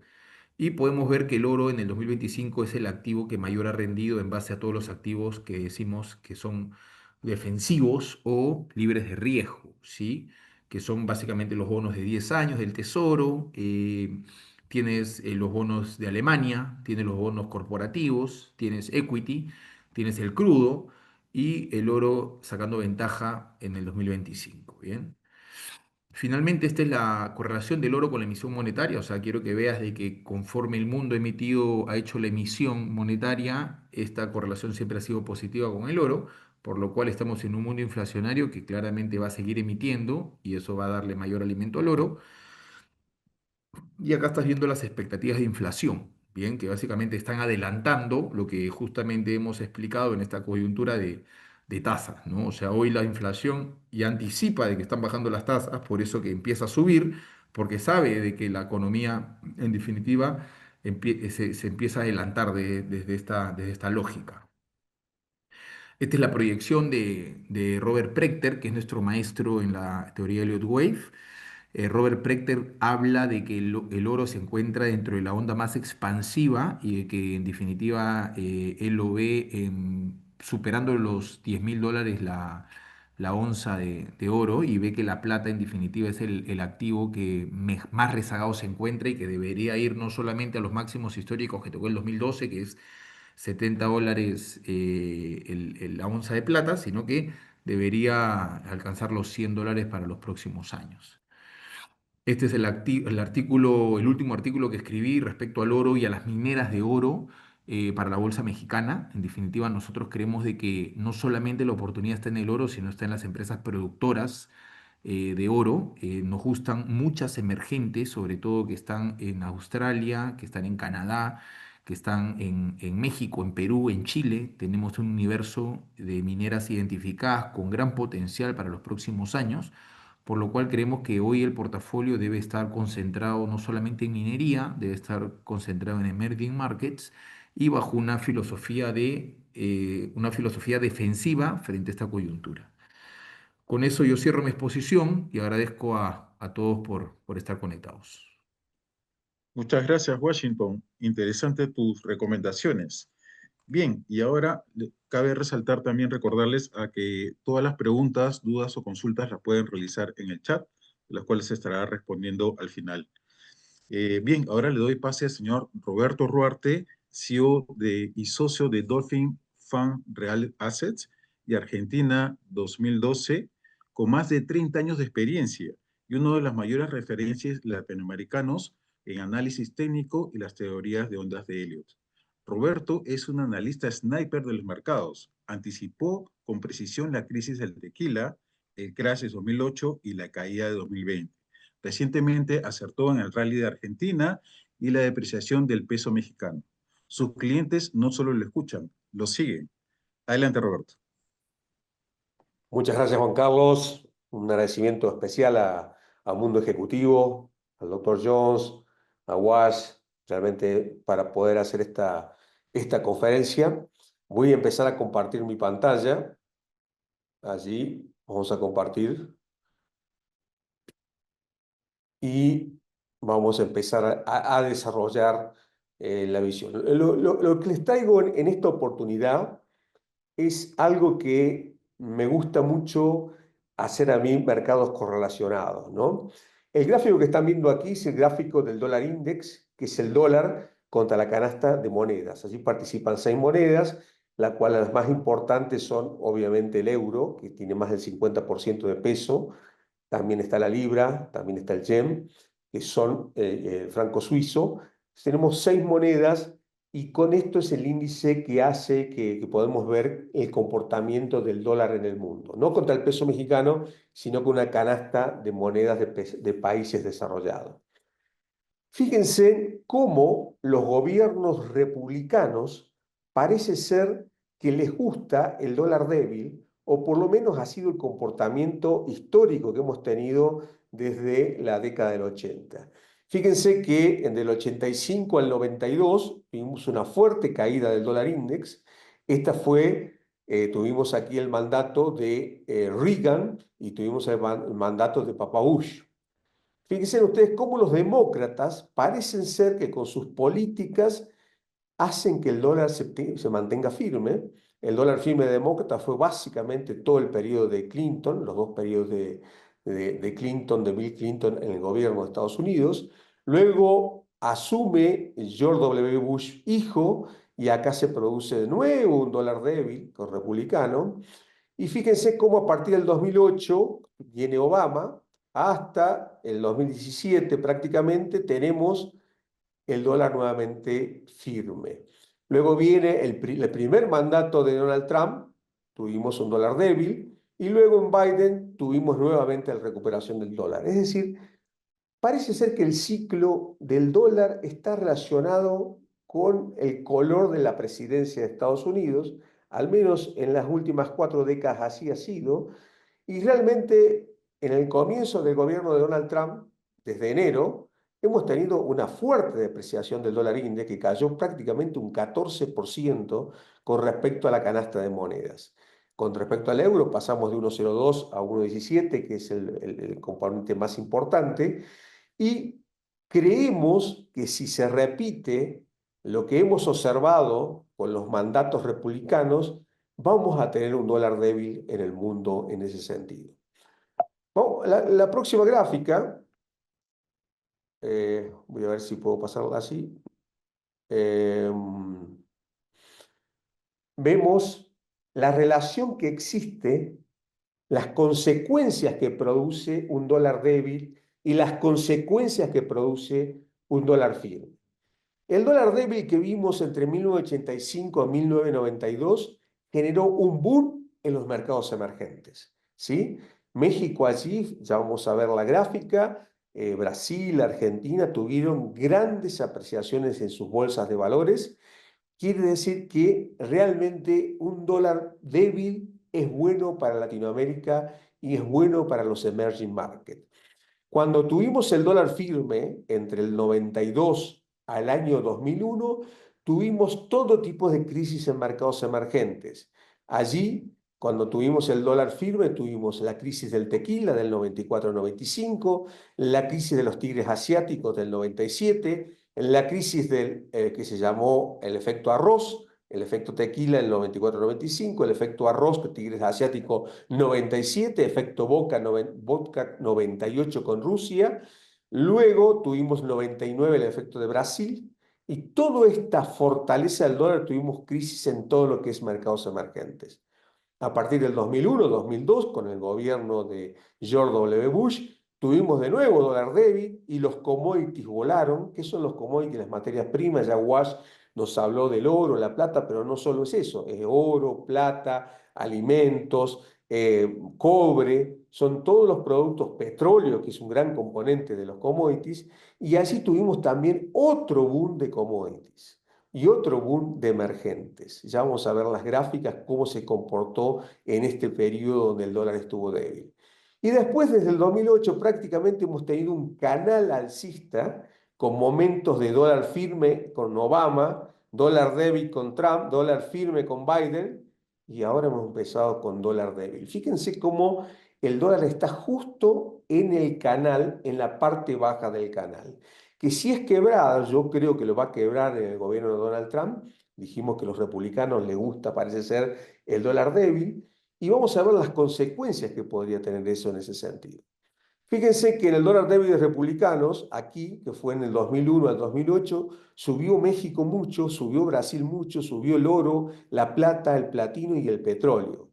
y podemos ver que el oro en el 2025 es el activo que mayor ha rendido en base a todos los activos que decimos que son defensivos o libres de riesgo, ¿sí? Que son básicamente los bonos de 10 años del Tesoro, tienes los bonos de Alemania, tienes los bonos corporativos, tienes equity, tienes el crudo y el oro sacando ventaja en el 2025, ¿bien? Finalmente, esta es la correlación del oro con la emisión monetaria. O sea, quiero que veas de que conforme el mundo ha hecho la emisión monetaria, esta correlación siempre ha sido positiva con el oro, por lo cual estamos en un mundo inflacionario que claramente va a seguir emitiendo y eso va a darle mayor alimento al oro. Y acá estás viendo las expectativas de inflación, bien, que básicamente están adelantando lo que justamente hemos explicado en esta coyuntura de tasas, ¿no? O sea, hoy la inflación ya anticipa de que están bajando las tasas, por eso que empieza a subir, porque sabe de que la economía, en definitiva, se empieza a adelantar desde esta lógica. Esta es la proyección de Robert Prechter, que es nuestro maestro en la teoría Elliott Wave. Robert Prechter habla de que el oro se encuentra dentro de la onda más expansiva y de que en definitiva él lo ve superando los $10,000 la onza de oro, y ve que la plata en definitiva es el activo que más rezagado se encuentra y que debería ir no solamente a los máximos históricos que tocó el 2012, que es $70 la onza de plata, sino que debería alcanzar los $100 para los próximos años. Este es el último artículo que escribí respecto al oro y a las mineras de oro para la bolsa mexicana. En definitiva, nosotros creemos de que no solamente la oportunidad está en el oro, sino está en las empresas productoras de oro. Nos gustan muchas emergentes, sobre todo que están en Australia, que están en Canadá, que están en México, en Perú, en Chile. Tenemos un universo de mineras identificadas con gran potencial para los próximos años, por lo cual creemos que hoy el portafolio debe estar concentrado no solamente en minería, debe estar concentrado en emerging markets y bajo una filosofía defensiva frente a esta coyuntura. Con eso yo cierro mi exposición y agradezco a todos por estar conectados. Muchas gracias, Washington. Interesante tus recomendaciones. Bien, y ahora cabe resaltar también, recordarles a que todas las preguntas, dudas o consultas las pueden realizar en el chat, las cuales se estará respondiendo al final. Bien, ahora le doy pase al señor Roberto Ruarte, CEO y socio de Dolphin Fund Real Assets de Argentina 2012, con más de 30 años de experiencia y uno de las mayores referencias latinoamericanos en análisis técnico y las teorías de ondas de Elliott. Roberto es un analista sniper de los mercados. Anticipó con precisión la crisis del tequila, el crash de 2008 y la caída de 2020. Recientemente acertó en el rally de Argentina y la depreciación del peso mexicano. Sus clientes no solo lo escuchan, lo siguen. Adelante, Roberto. Muchas gracias, Juan Carlos. Un agradecimiento especial a Mundo Ejecutivo, al doctor Jones, a Wash, realmente para poder hacer esta conferencia. Voy a empezar a compartir mi pantalla. Allí vamos a compartir y vamos a empezar a desarrollar la visión. Lo que les traigo en esta oportunidad es algo que me gusta mucho hacer a mí, mercados correlacionados, ¿no? El gráfico que están viendo aquí es el gráfico del dólar index, que es el dólar contra la canasta de monedas. Allí participan 6 monedas, las cuales las más importantes son obviamente el euro, que tiene más del 50% de peso. También está la libra, también está el yen, que son el franco suizo. Tenemos 6 monedas y con esto es el índice que hace que podemos ver el comportamiento del dólar en el mundo. No contra el peso mexicano, sino con una canasta de monedas de países desarrollados. Fíjense cómo los gobiernos republicanos parece ser que les gusta el dólar débil, o por lo menos ha sido el comportamiento histórico que hemos tenido desde la década del 80. Fíjense que del 85 al 92 tuvimos una fuerte caída del dólar index. Esta fue, tuvimos aquí el mandato de Reagan y tuvimos el mandato de Papa Bush. Fíjense ustedes cómo los demócratas parecen ser que con sus políticas hacen que el dólar se mantenga firme. El dólar firme de demócrata fue básicamente todo el periodo de Clinton, los 2 periodos de Clinton, de Bill Clinton en el gobierno de Estados Unidos. Luego asume George W. Bush hijo y acá se produce de nuevo un dólar débil con republicano. Y fíjense cómo a partir del 2008 viene Obama, hasta el 2017 prácticamente tenemos el dólar nuevamente firme. Luego viene el primer mandato de Donald Trump, tuvimos un dólar débil, y luego en Biden tuvimos nuevamente la recuperación del dólar. Es decir, parece ser que el ciclo del dólar está relacionado con el color de la presidencia de Estados Unidos, al menos en las últimas 4 décadas así ha sido, y realmente en el comienzo del gobierno de Donald Trump, desde enero, hemos tenido una fuerte depreciación del dólar index que cayó prácticamente un 14% con respecto a la canasta de monedas. Con respecto al euro pasamos de 1,02 a 1,17, que es el componente más importante, y creemos que si se repite lo que hemos observado con los mandatos republicanos, vamos a tener un dólar débil en el mundo en ese sentido. Bueno, la próxima gráfica, voy a ver si puedo pasarla así. Vemos la relación que existe, las consecuencias que produce un dólar débil y las consecuencias que produce un dólar firme. El dólar débil que vimos entre 1985 a 1992 generó un boom en los mercados emergentes, ¿sí? México allí, ya vamos a ver la gráfica, Brasil, Argentina tuvieron grandes apreciaciones en sus bolsas de valores. Quiere decir que realmente un dólar débil es bueno para Latinoamérica y es bueno para los emerging markets. Cuando tuvimos el dólar firme entre el 92 al año 2001, tuvimos todo tipo de crisis en mercados emergentes. Allí, cuando tuvimos el dólar firme, tuvimos la crisis del tequila del 94-95, la crisis de los tigres asiáticos del 97, la crisis que se llamó el efecto arroz, el efecto tequila el 94-95, el efecto arroz, tigres asiático 97, efecto vodka 98 con Rusia, luego tuvimos 99 el efecto de Brasil, y toda esta fortaleza del dólar tuvimos crisis en todo lo que es mercados emergentes. A partir del 2001-2002, con el gobierno de George W. Bush, tuvimos de nuevo dólar débil y los commodities volaron. ¿Qué son los commodities? Las materias primas, ya Wash nos habló del oro, la plata, pero no solo es eso, es oro, plata, alimentos, cobre, son todos los productos, petróleo, que es un gran componente de los commodities, y así tuvimos también otro boom de commodities y otro boom de emergentes. Ya vamos a ver las gráficas, cómo se comportó en este periodo donde el dólar estuvo débil. Y después, desde el 2008, prácticamente hemos tenido un canal alcista con momentos de dólar firme con Obama, dólar débil con Trump, dólar firme con Biden, y ahora hemos empezado con dólar débil. Fíjense cómo el dólar está justo en el canal, en la parte baja del canal. Que si es quebrada, yo creo que lo va a quebrar en el gobierno de Donald Trump. Dijimos que a los republicanos les gusta, parece ser, el dólar débil. Y vamos a ver las consecuencias que podría tener eso en ese sentido. Fíjense que en el dólar débil de republicanos, aquí, que fue en el 2001 al 2008, subió México mucho, subió Brasil mucho, subió el oro, la plata, el platino y el petróleo.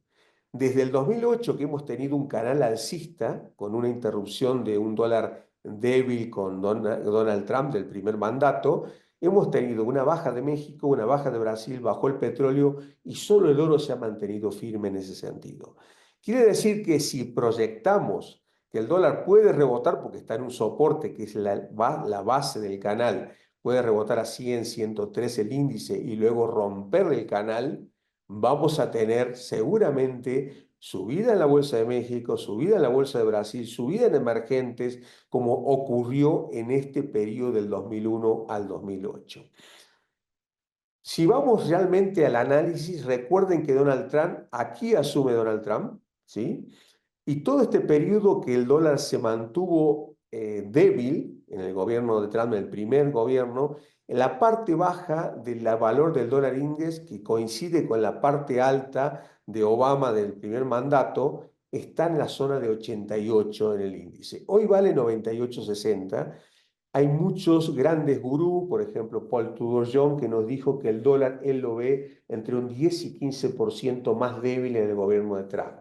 Desde el 2008 que hemos tenido un canal alcista, con una interrupción de un dólar débil con Donald Trump del primer mandato, hemos tenido una baja de México, una baja de Brasil, bajó el petróleo y solo el oro se ha mantenido firme en ese sentido. Quiere decir que si proyectamos que el dólar puede rebotar porque está en un soporte que es la base del canal, puede rebotar a 100, 103 el índice y luego romper el canal, vamos a tener seguramente subida en la Bolsa de México, subida en la Bolsa de Brasil, subida en emergentes, como ocurrió en este periodo del 2001 al 2008. Si vamos realmente al análisis, recuerden que Donald Trump, aquí asume Donald Trump, ¿sí? Y todo este periodo que el dólar se mantuvo débil en el gobierno de Trump, en el primer gobierno, en la parte baja del valor del dólar index, que coincide con la parte alta de Obama del primer mandato, está en la zona de 88 en el índice. Hoy vale 98,60. Hay muchos grandes gurús, por ejemplo, Paul Tudor Jones, que nos dijo que el dólar él lo ve entre un 10 y 15% más débil en el gobierno de Trump.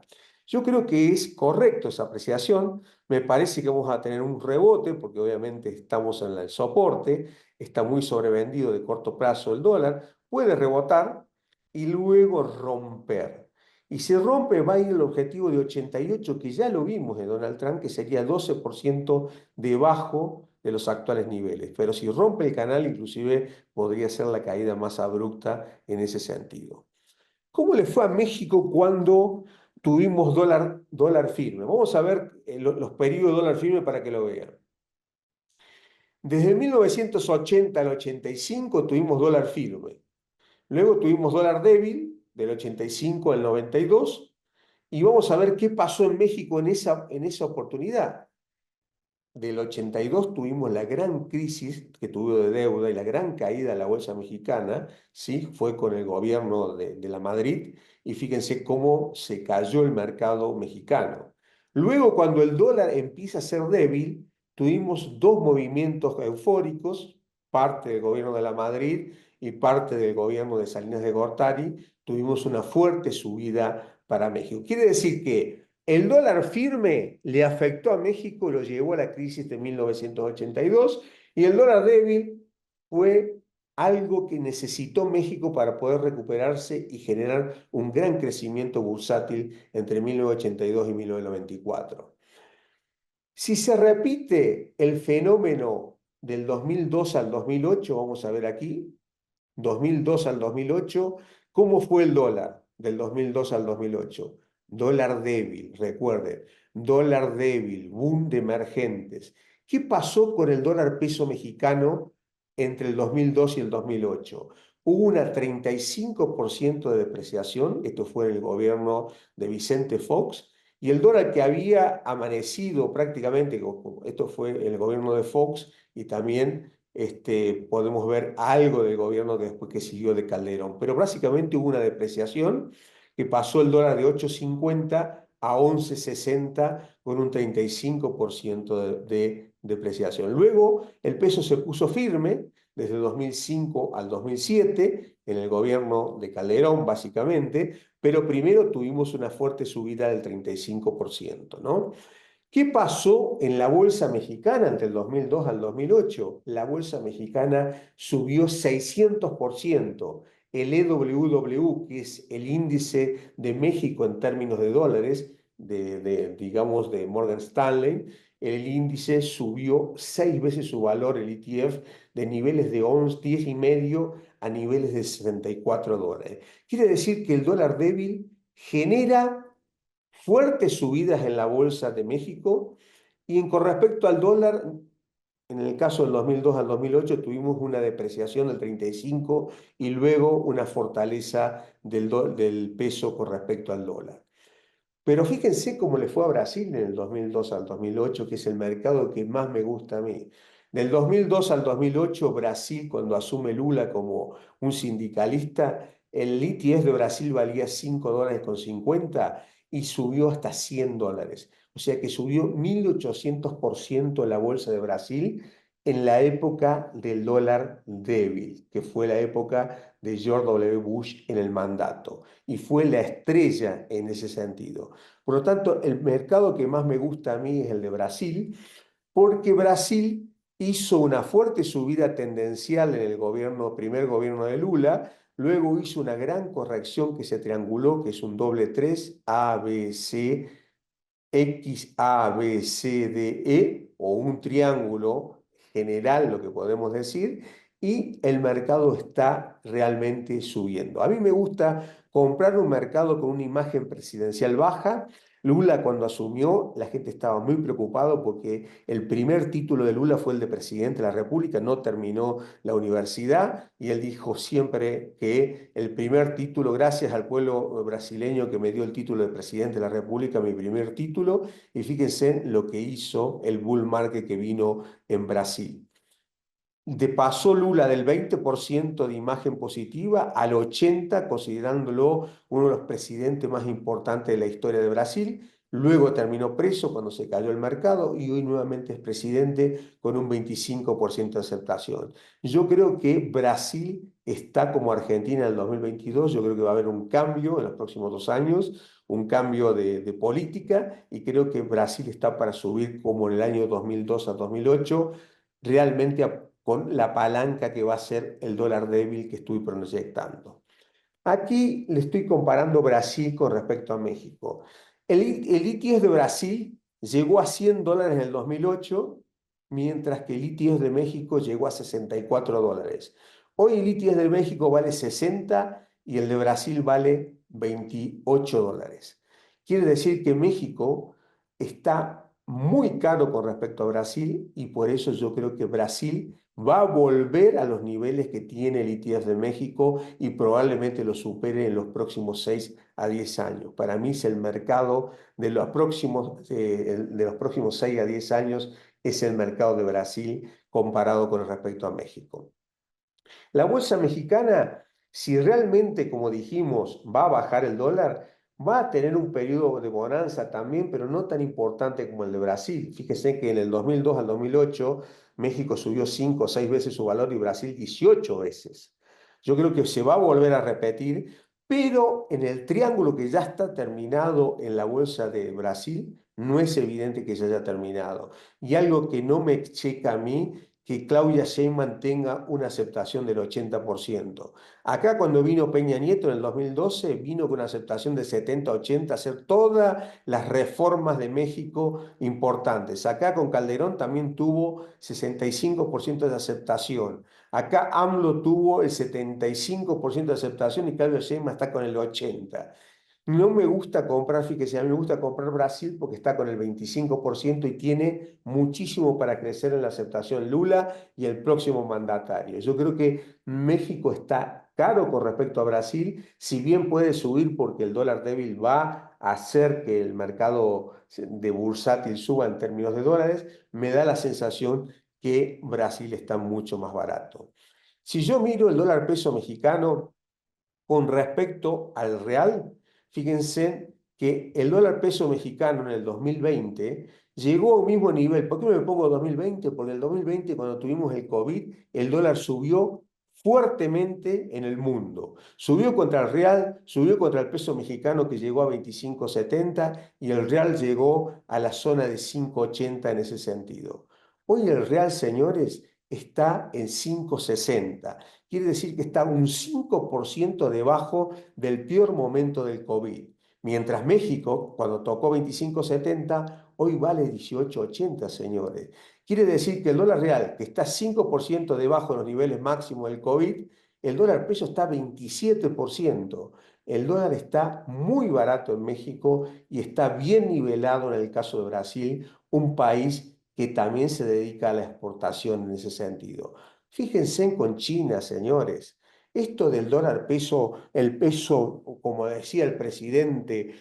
Yo creo que es correcto esa apreciación. Me parece que vamos a tener un rebote, porque obviamente estamos en el soporte, está muy sobrevendido de corto plazo el dólar, puede rebotar y luego romper. Y si rompe, va a ir el objetivo de 88, que ya lo vimos en Donald Trump, que sería 12% debajo de los actuales niveles. Pero si rompe el canal, inclusive podría ser la caída más abrupta en ese sentido. ¿Cómo le fue a México cuando tuvimos dólar firme? Vamos a ver los periodos de dólar firme para que lo vean. Desde 1980 al 85 tuvimos dólar firme. Luego tuvimos dólar débil del 85 al 92. Y vamos a ver qué pasó en México en esa oportunidad. Del 82 tuvimos la gran crisis que tuvo de deuda y la gran caída de la bolsa mexicana, ¿sí? Fue con el gobierno de la Madrid, y fíjense cómo se cayó el mercado mexicano. Luego, cuando el dólar empieza a ser débil, tuvimos dos movimientos eufóricos, parte del gobierno de la Madrid y parte del gobierno de Salinas de Gortari, tuvimos una fuerte subida para México. Quiere decir que el dólar firme le afectó a México, lo llevó a la crisis de 1982, y el dólar débil fue algo que necesitó México para poder recuperarse y generar un gran crecimiento bursátil entre 1982 y 1994. Si se repite el fenómeno del 2002 al 2008, vamos a ver aquí, 2002 al 2008, ¿cómo fue el dólar del 2002 al 2008? Dólar débil, recuerden, dólar débil, boom de emergentes. ¿Qué pasó con el dólar peso mexicano entre el 2002 y el 2008? Hubo una 35% de depreciación, esto fue en el gobierno de Vicente Fox, y el dólar que había amanecido prácticamente, esto fue el gobierno de Fox, y también podemos ver algo del gobierno después que siguió de Calderón. Pero básicamente hubo una depreciación que pasó el dólar de 8,50 a 11,60 con un 35% de depreciación. Luego el peso se puso firme desde 2005 al 2007 en el gobierno de Calderón básicamente, pero primero tuvimos una fuerte subida del 35%, ¿no? ¿Qué pasó en la bolsa mexicana entre el 2002 al 2008? La bolsa mexicana subió 600%. El EWW, que es el índice de México en términos de dólares, digamos de Morgan Stanley, el índice subió 6 veces su valor, el ETF, de niveles de 11, 10 y medio a niveles de $64. Quiere decir que el dólar débil genera fuertes subidas en la bolsa de México y con respecto al dólar, en el caso del 2002 al 2008 tuvimos una depreciación del 35 y luego una fortaleza del peso con respecto al dólar. Pero fíjense cómo le fue a Brasil en el 2002 al 2008, que es el mercado que más me gusta a mí. Del 2002 al 2008, Brasil, cuando asume Lula como un sindicalista, el ETF de Brasil valía $5.50 y subió hasta $100. O sea que subió 1800% la bolsa de Brasil en la época del dólar débil, que fue la época de George W. Bush en el mandato. Y fue la estrella en ese sentido. Por lo tanto, el mercado que más me gusta a mí es el de Brasil, porque Brasil hizo una fuerte subida tendencial en el primer gobierno de Lula, luego hizo una gran corrección que se trianguló, que es un doble 3, A, B, C, X, A, B, C, D, E, o un triángulo general, lo que podemos decir, y el mercado está realmente subiendo. A mí me gusta comprar un mercado con una imagen presidencial baja. Lula cuando asumió, la gente estaba muy preocupado porque el primer título de Lula fue el de presidente de la República, no terminó la universidad y él dijo siempre que el primer título, gracias al pueblo brasileño que me dio el título de presidente de la República, mi primer título, y fíjense lo que hizo el bull market que vino en Brasil. Pasó Lula del 20% de imagen positiva al 80%, considerándolo uno de los presidentes más importantes de la historia de Brasil. Luego terminó preso cuando se cayó el mercado y hoy nuevamente es presidente con un 25% de aceptación. Yo creo que Brasil está como Argentina en el 2022. Yo creo que va a haber un cambio en los próximos 2 años, un cambio de política y creo que Brasil está para subir como en el año 2002 a 2008 realmente con la palanca que va a ser el dólar débil que estoy proyectando. Aquí le estoy comparando Brasil con respecto a México. El ETF de Brasil llegó a $100 en el 2008, mientras que el ETF de México llegó a $64. Hoy el ETF de México vale 60 y el de Brasil vale $28. Quiere decir que México está muy caro con respecto a Brasil y por eso yo creo que Brasil va a volver a los niveles que tiene el ETF de México y probablemente lo supere en los próximos 6 a 10 años. Para mí es el mercado de los próximos 6 a 10 años, es el mercado de Brasil comparado con respecto a México. La bolsa mexicana, si realmente, como dijimos, va a bajar el dólar, va a tener un periodo de bonanza también, pero no tan importante como el de Brasil. Fíjese que en el 2002 al 2008, México subió 5 o 6 veces su valor y Brasil 18 veces. Yo creo que se va a volver a repetir, pero en el triángulo que ya está terminado en la bolsa de Brasil, no es evidente que ya haya terminado. Y algo que no me checa a mí, que Claudia Sheinbaum tenga una aceptación del 80%. Acá cuando vino Peña Nieto en el 2012, vino con una aceptación de 70-80, hacer todas las reformas de México importantes. Acá con Calderón también tuvo 65% de aceptación. Acá AMLO tuvo el 75% de aceptación y Claudia Sheinbaum está con el 80%. No me gusta comprar, fíjese, a mí me gusta comprar Brasil porque está con el 25% y tiene muchísimo para crecer en la aceptación Lula y el próximo mandatario. Yo creo que México está caro con respecto a Brasil, si bien puede subir porque el dólar débil va a hacer que el mercado de bursátil suba en términos de dólares, me da la sensación que Brasil está mucho más barato. Si yo miro el dólar peso mexicano con respecto al real, fíjense que el dólar peso mexicano en el 2020 llegó a un mismo nivel. ¿Por qué me pongo 2020? Porque en el 2020, cuando tuvimos el COVID, el dólar subió fuertemente en el mundo. Subió contra el real, subió contra el peso mexicano que llegó a 25.70 y el real llegó a la zona de 5.80 en ese sentido. Hoy el real, señores, está en 5.60. Quiere decir que está un 5% debajo del peor momento del COVID. Mientras México, cuando tocó 25.70, hoy vale 18.80, señores. Quiere decir que el dólar real, que está 5% debajo de los niveles máximos del COVID, el dólar peso está 27%. El dólar está muy barato en México y está bien nivelado en el caso de Brasil, un país que también se dedica a la exportación en ese sentido. Fíjense con China, señores. Esto del dólar peso, el peso, como decía el presidente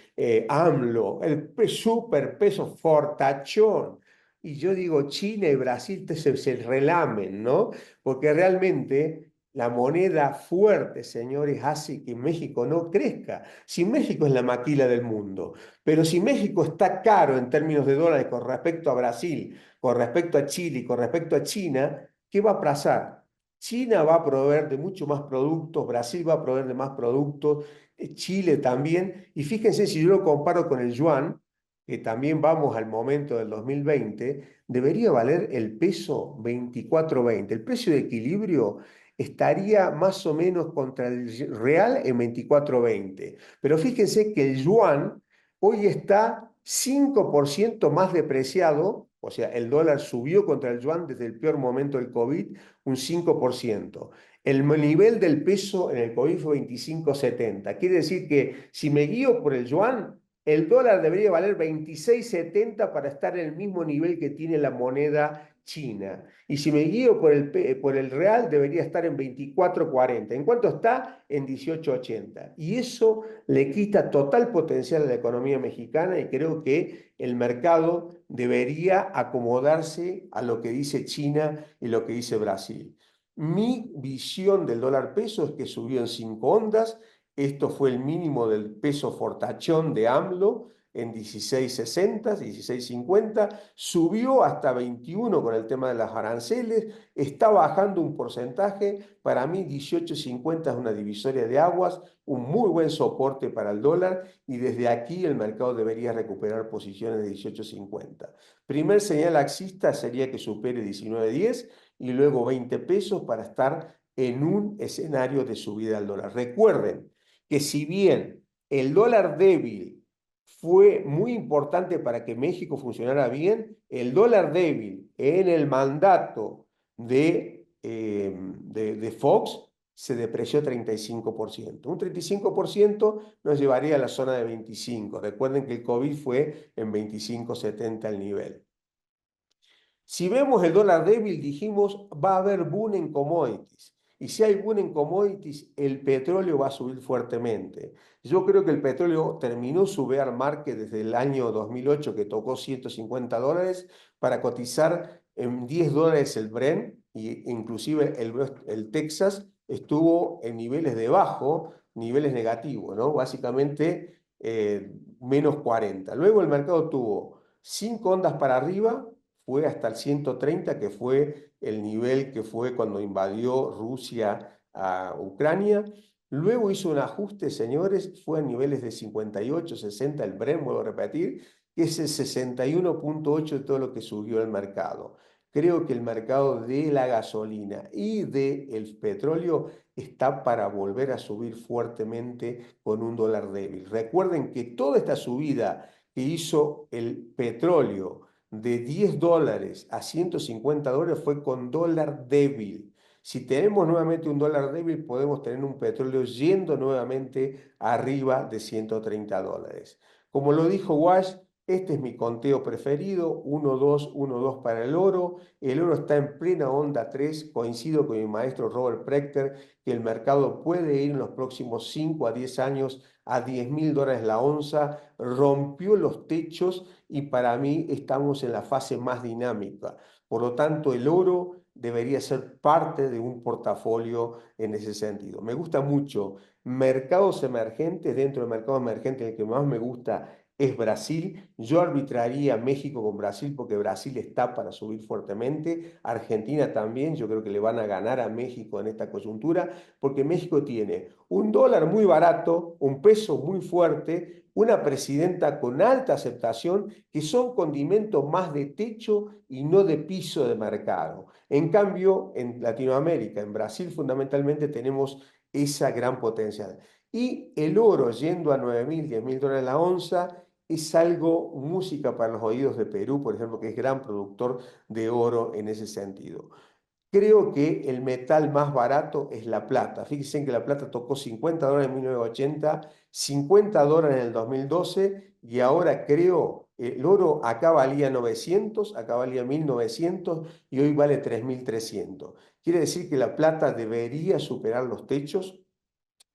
AMLO, el super peso fortachón. Y yo digo, China y Brasil se relamen, ¿no? Porque realmente la moneda fuerte, señores, hace que México no crezca. Si México es la maquila del mundo, pero si México está caro en términos de dólares con respecto a Brasil, con respecto a Chile y con respecto a China, ¿qué va a pasar? China va a proveer de mucho más productos, Brasil va a proveer de más productos, Chile también. Y fíjense, si yo lo comparo con el yuan, que también vamos al momento del 2020, debería valer el peso 24.20. El precio de equilibrio estaría más o menos contra el real en 24.20. Pero fíjense que el yuan hoy está 5% más depreciado, o sea, el dólar subió contra el yuan desde el peor momento del COVID, un 5%. El nivel del peso en el COVID fue 25.70. Quiere decir que si me guío por el yuan, el dólar debería valer 26.70 para estar en el mismo nivel que tiene la moneda china. Y si me guío por el real, debería estar en 24.40. ¿En cuánto está? En 18.80. Y eso le quita total potencial a la economía mexicana y creo que el mercado debería acomodarse a lo que dice China y lo que dice Brasil. Mi visión del dólar peso es que subió en 5 ondas. Esto fue el mínimo del peso fortachón de AMLO en 16.60, 16.50, subió hasta 21 con el tema de las aranceles, está bajando un porcentaje, para mí 18.50 es una divisoria de aguas, un muy buen soporte para el dólar y desde aquí el mercado debería recuperar posiciones de 18.50. Primer señal alcista sería que supere 19.10 y luego 20 pesos para estar en un escenario de subida al dólar. Recuerden que si bien el dólar débil fue muy importante para que México funcionara bien, el dólar débil en el mandato de Fox se depreció 35%. Un 35% nos llevaría a la zona de 25. Recuerden que el COVID fue en 25.70 el nivel. Si vemos el dólar débil, dijimos, va a haber boom en commodities. Y si hay boom en commodities, el petróleo va a subir fuertemente. Yo creo que el petróleo terminó su bear market desde el año 2008, que tocó $150, para cotizar en $10 el Brent, e inclusive el Texas estuvo en niveles debajo, niveles negativos, ¿no? Básicamente menos 40. Luego el mercado tuvo 5 ondas para arriba, fue hasta el 130, que fue el nivel que fue cuando invadió Rusia a Ucrania. Luego hizo un ajuste, señores, fue a niveles de 58, 60, el Brent, vuelvo a repetir, que es el 61.8 de todo lo que subió el mercado. Creo que el mercado de la gasolina y del petróleo está para volver a subir fuertemente con un dólar débil. Recuerden que toda esta subida que hizo el petróleo de $10 a $150 fue con dólar débil. Si tenemos nuevamente un dólar débil, podemos tener un petróleo yendo nuevamente arriba de $130. Como lo dijo Wash, este es mi conteo preferido, 1-2, 1-2 para el oro. El oro está en plena onda 3. Coincido con mi maestro Robert Prechter que el mercado puede ir en los próximos 5 a 10 años a $10.000 la onza. Rompió los techos y para mí estamos en la fase más dinámica. Por lo tanto, el oro debería ser parte de un portafolio en ese sentido. Me gusta mucho mercados emergentes. Dentro del mercado emergente, el que más me gusta es Brasil. Yo arbitraría México con Brasil porque Brasil está para subir fuertemente. Argentina también, yo creo que le van a ganar a México en esta coyuntura porque México tiene un dólar muy barato, un peso muy fuerte, una presidenta con alta aceptación, que son condimentos más de techo y no de piso de mercado. En cambio, en Latinoamérica, en Brasil fundamentalmente, tenemos esa gran potencial. Y el oro yendo a 9.000, 10.000 dólares la onza es algo, música para los oídos de Perú, por ejemplo, que es gran productor de oro en ese sentido. Creo que el metal más barato es la plata. Fíjense que la plata tocó $50 en 1980, $50 en el 2012 y ahora creo, el oro acá valía 900, acá valía 1900 y hoy vale 3300. Quiere decir que la plata debería superar los techos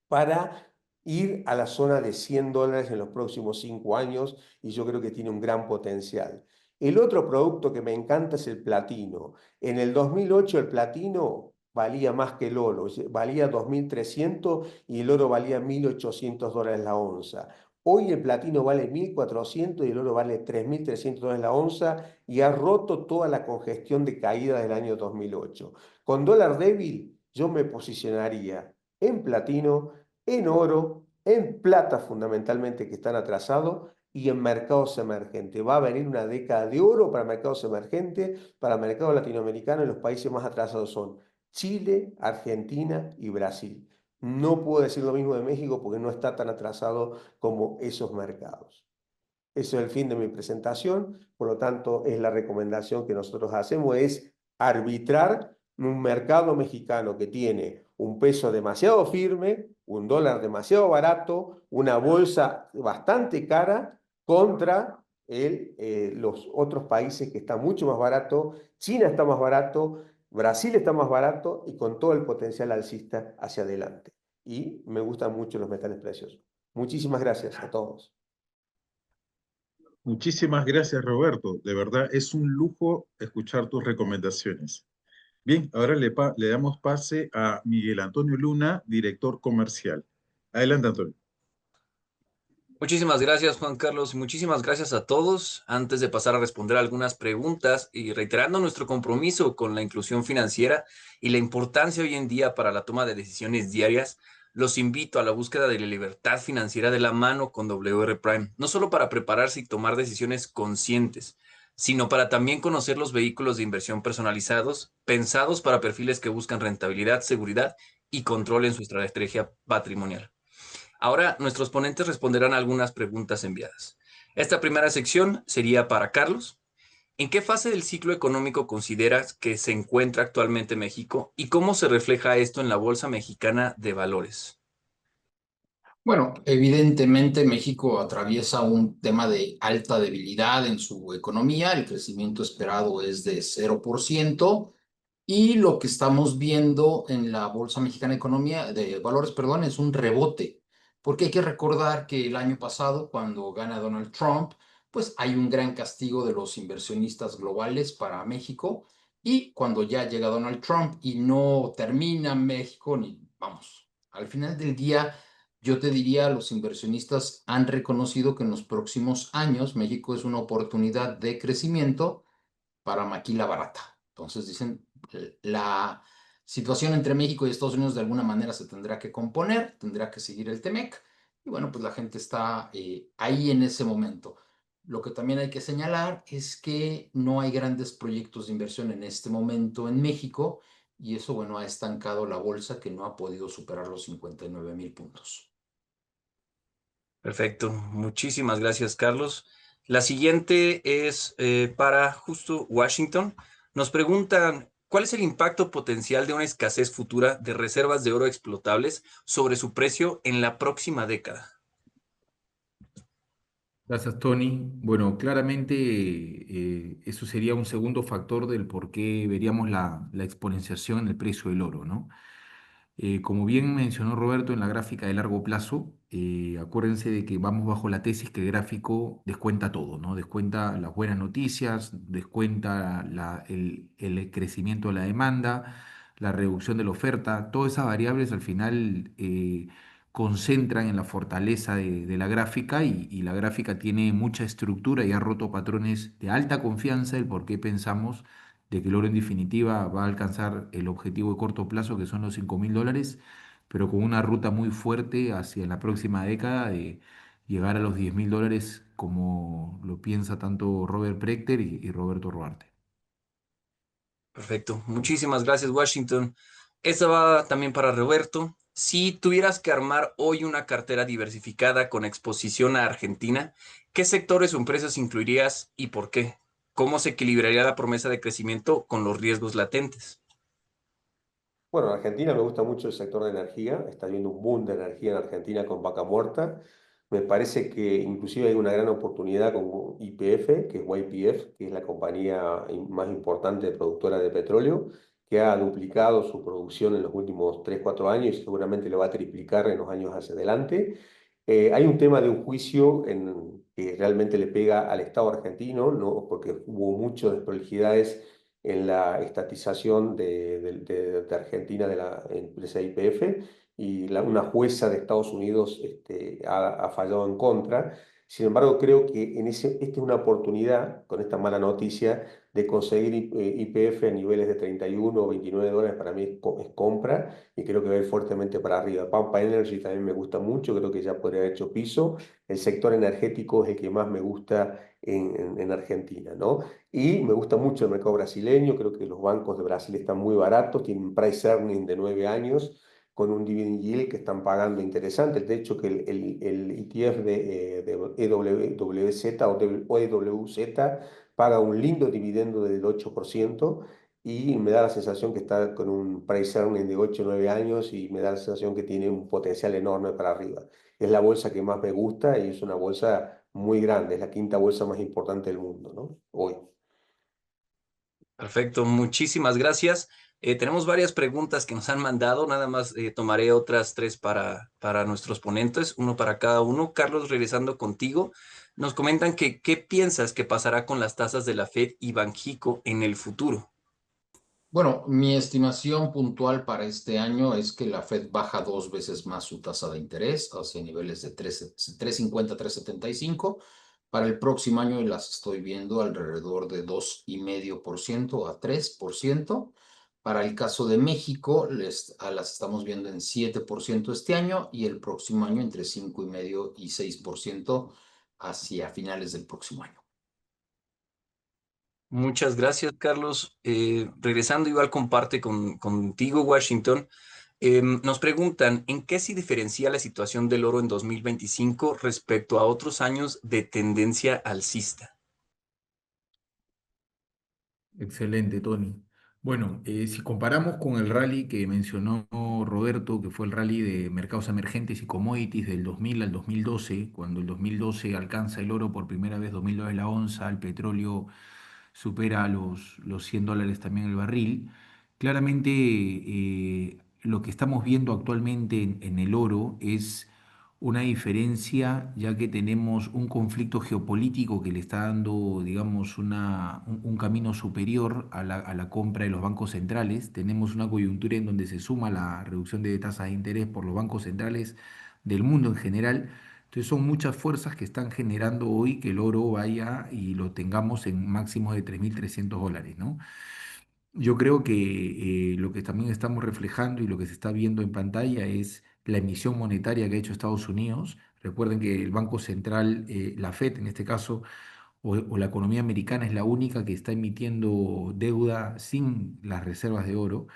para ir a la zona de $100 en los próximos 5 años y yo creo que tiene un gran potencial. El otro producto que me encanta es el platino. En el 2008 el platino valía más que el oro, valía 2.300 y el oro valía $1.800 la onza. Hoy el platino vale 1.400 y el oro vale $3.300 la onza y ha roto toda la congestión de caída del año 2008. Con dólar débil yo me posicionaría en platino, en oro, en plata fundamentalmente que están atrasados y en mercados emergentes. Va a venir una década de oro para mercados emergentes, para el mercado latinoamericano y los países más atrasados son Chile, Argentina y Brasil. No puedo decir lo mismo de México porque no está tan atrasado como esos mercados. Eso es el fin de mi presentación, por lo tanto es la recomendación que nosotros hacemos, es arbitrar un mercado mexicano que tiene un peso demasiado firme, un dólar demasiado barato, una bolsa bastante cara contra los otros países que están mucho más barato, China está más barato, Brasil está más barato y con todo el potencial alcista hacia adelante. Y me gustan mucho los metales preciosos. Muchísimas gracias a todos. Muchísimas gracias, Roberto. De verdad, es un lujo escuchar tus recomendaciones. Bien, ahora le damos pase a Miguel Antonio Luna, director comercial. Adelante, Antonio. Muchísimas gracias, Juan Carlos, y muchísimas gracias a todos. Antes de pasar a responder algunas preguntas y reiterando nuestro compromiso con la inclusión financiera y la importancia hoy en día para la toma de decisiones diarias, los invito a la búsqueda de la libertad financiera de la mano con WR Prime, no solo para prepararse y tomar decisiones conscientes, sino para también conocer los vehículos de inversión personalizados, pensados para perfiles que buscan rentabilidad, seguridad y control en su estrategia patrimonial. Ahora nuestros ponentes responderán algunas preguntas enviadas. Esta primera sección sería para Carlos. ¿En qué fase del ciclo económico consideras que se encuentra actualmente México y cómo se refleja esto en la Bolsa Mexicana de Valores? Bueno, evidentemente México atraviesa un tema de alta debilidad en su economía. El crecimiento esperado es de 0%. Y lo que estamos viendo en la Bolsa Mexicana de Economía de Valores, perdón, es un rebote, porque hay que recordar que el año pasado, cuando gana Donald Trump, pues hay un gran castigo de los inversionistas globales para México, y cuando ya llega Donald Trump y no termina México, ni vamos, al final del día, yo te diría, los inversionistas han reconocido que en los próximos años México es una oportunidad de crecimiento para maquila barata. Entonces dicen, la situación entre México y Estados Unidos de alguna manera se tendrá que componer, tendrá que seguir el TEMEC, y bueno, pues la gente está ahí en ese momento. Lo que también hay que señalar es que no hay grandes proyectos de inversión en este momento en México, y eso, bueno, ha estancado la bolsa que no ha podido superar los 59,000 puntos. Perfecto, muchísimas gracias, Carlos. La siguiente es para justo Washington. Nos preguntan, ¿cuál es el impacto potencial de una escasez futura de reservas de oro explotables sobre su precio en la próxima década? Gracias, Tony. Bueno, claramente eso sería un segundo factor del por qué veríamos la exponenciación en el precio del oro, ¿no? Como bien mencionó Roberto en la gráfica de largo plazo, acuérdense de que vamos bajo la tesis que el gráfico descuenta todo, ¿no? Descuenta las buenas noticias, descuenta el crecimiento de la demanda, la reducción de la oferta, todas esas variables al final concentran en la fortaleza de la gráfica y la gráfica tiene mucha estructura y ha roto patrones de alta confianza, el por qué pensamos de que el oro en definitiva va a alcanzar el objetivo de corto plazo que son los $5.000, pero con una ruta muy fuerte hacia la próxima década de llegar a los $10.000 como lo piensa tanto Robert Prechter y Roberto Ruarte. Perfecto. Muchísimas gracias, Washington. Esta va también para Roberto. Si tuvieras que armar hoy una cartera diversificada con exposición a Argentina, ¿qué sectores o empresas incluirías y por qué? ¿Cómo se equilibraría la promesa de crecimiento con los riesgos latentes? Bueno, en Argentina me gusta mucho el sector de energía, está habiendo un boom de energía en Argentina con Vaca Muerta. Me parece que inclusive hay una gran oportunidad con YPF, que es YPF, que es la compañía más importante productora de petróleo, que ha duplicado su producción en los últimos 3 4 años y seguramente lo va a triplicar en los años hacia adelante. Hay un tema de un juicio que realmente le pega al Estado argentino, ¿no? Porque hubo muchas desprolijidades en la estatización de Argentina de la empresa YPF y una jueza de Estados Unidos ha fallado en contra. Sin embargo, creo que esta es una oportunidad, con esta mala noticia, de conseguir YPF a niveles de 31 o $29, para mí es compra y creo que va a ir fuertemente para arriba. Pampa Energy también me gusta mucho, creo que ya podría haber hecho piso. El sector energético es el que más me gusta en Argentina, ¿no? Y me gusta mucho el mercado brasileño, creo que los bancos de Brasil están muy baratos, tienen un price earning de 9 años, con un dividend yield que están pagando interesante. De hecho, que el ETF de EWZ o EWZ paga un lindo dividendo del 8% y me da la sensación que está con un price earning de 8 o 9 años y me da la sensación que tiene un potencial enorme para arriba. Es la bolsa que más me gusta y es una bolsa muy grande, es la quinta bolsa más importante del mundo, ¿no? Hoy. Perfecto, muchísimas gracias. Tenemos varias preguntas que nos han mandado, nada más tomaré otras tres para nuestros ponentes, uno para cada uno. Carlos, regresando contigo, nos comentan que ¿qué piensas que pasará con las tasas de la Fed y Banxico en el futuro? Bueno, mi estimación puntual para este año es que la Fed baja 2 veces más su tasa de interés hacia niveles de 3,50, 3,75. Para el próximo año las estoy viendo alrededor de 2,5% a 3%. Para el caso de México, las estamos viendo en 7% este año y el próximo año entre 5,5% y 6% hacia finales del próximo año. Muchas gracias, Carlos. Regresando igual comparte contigo, Washington. Nos preguntan, ¿en qué se diferencia la situación del oro en 2025 respecto a otros años de tendencia alcista? Excelente, Tony. Bueno, si comparamos con el rally que mencionó Roberto, que fue el rally de mercados emergentes y commodities del 2000 al 2012, cuando el 2012 alcanza el oro por primera vez, $2.000 la onza, el petróleo supera los $100 también el barril. Claramente, lo que estamos viendo actualmente en el oro es una diferencia, ya que tenemos un conflicto geopolítico que le está dando, digamos, un camino superior a la compra de los bancos centrales. Tenemos una coyuntura en donde se suma la reducción de tasas de interés por los bancos centrales del mundo en general. Entonces son muchas fuerzas que están generando hoy que el oro vaya y lo tengamos en máximos de $3.300, ¿no? Yo creo que lo que también estamos reflejando y lo que se está viendo en pantalla es la emisión monetaria que ha hecho Estados Unidos. Recuerden que el Banco Central, la Fed en este caso, o la economía americana es la única que está emitiendo deuda sin las reservas de oro.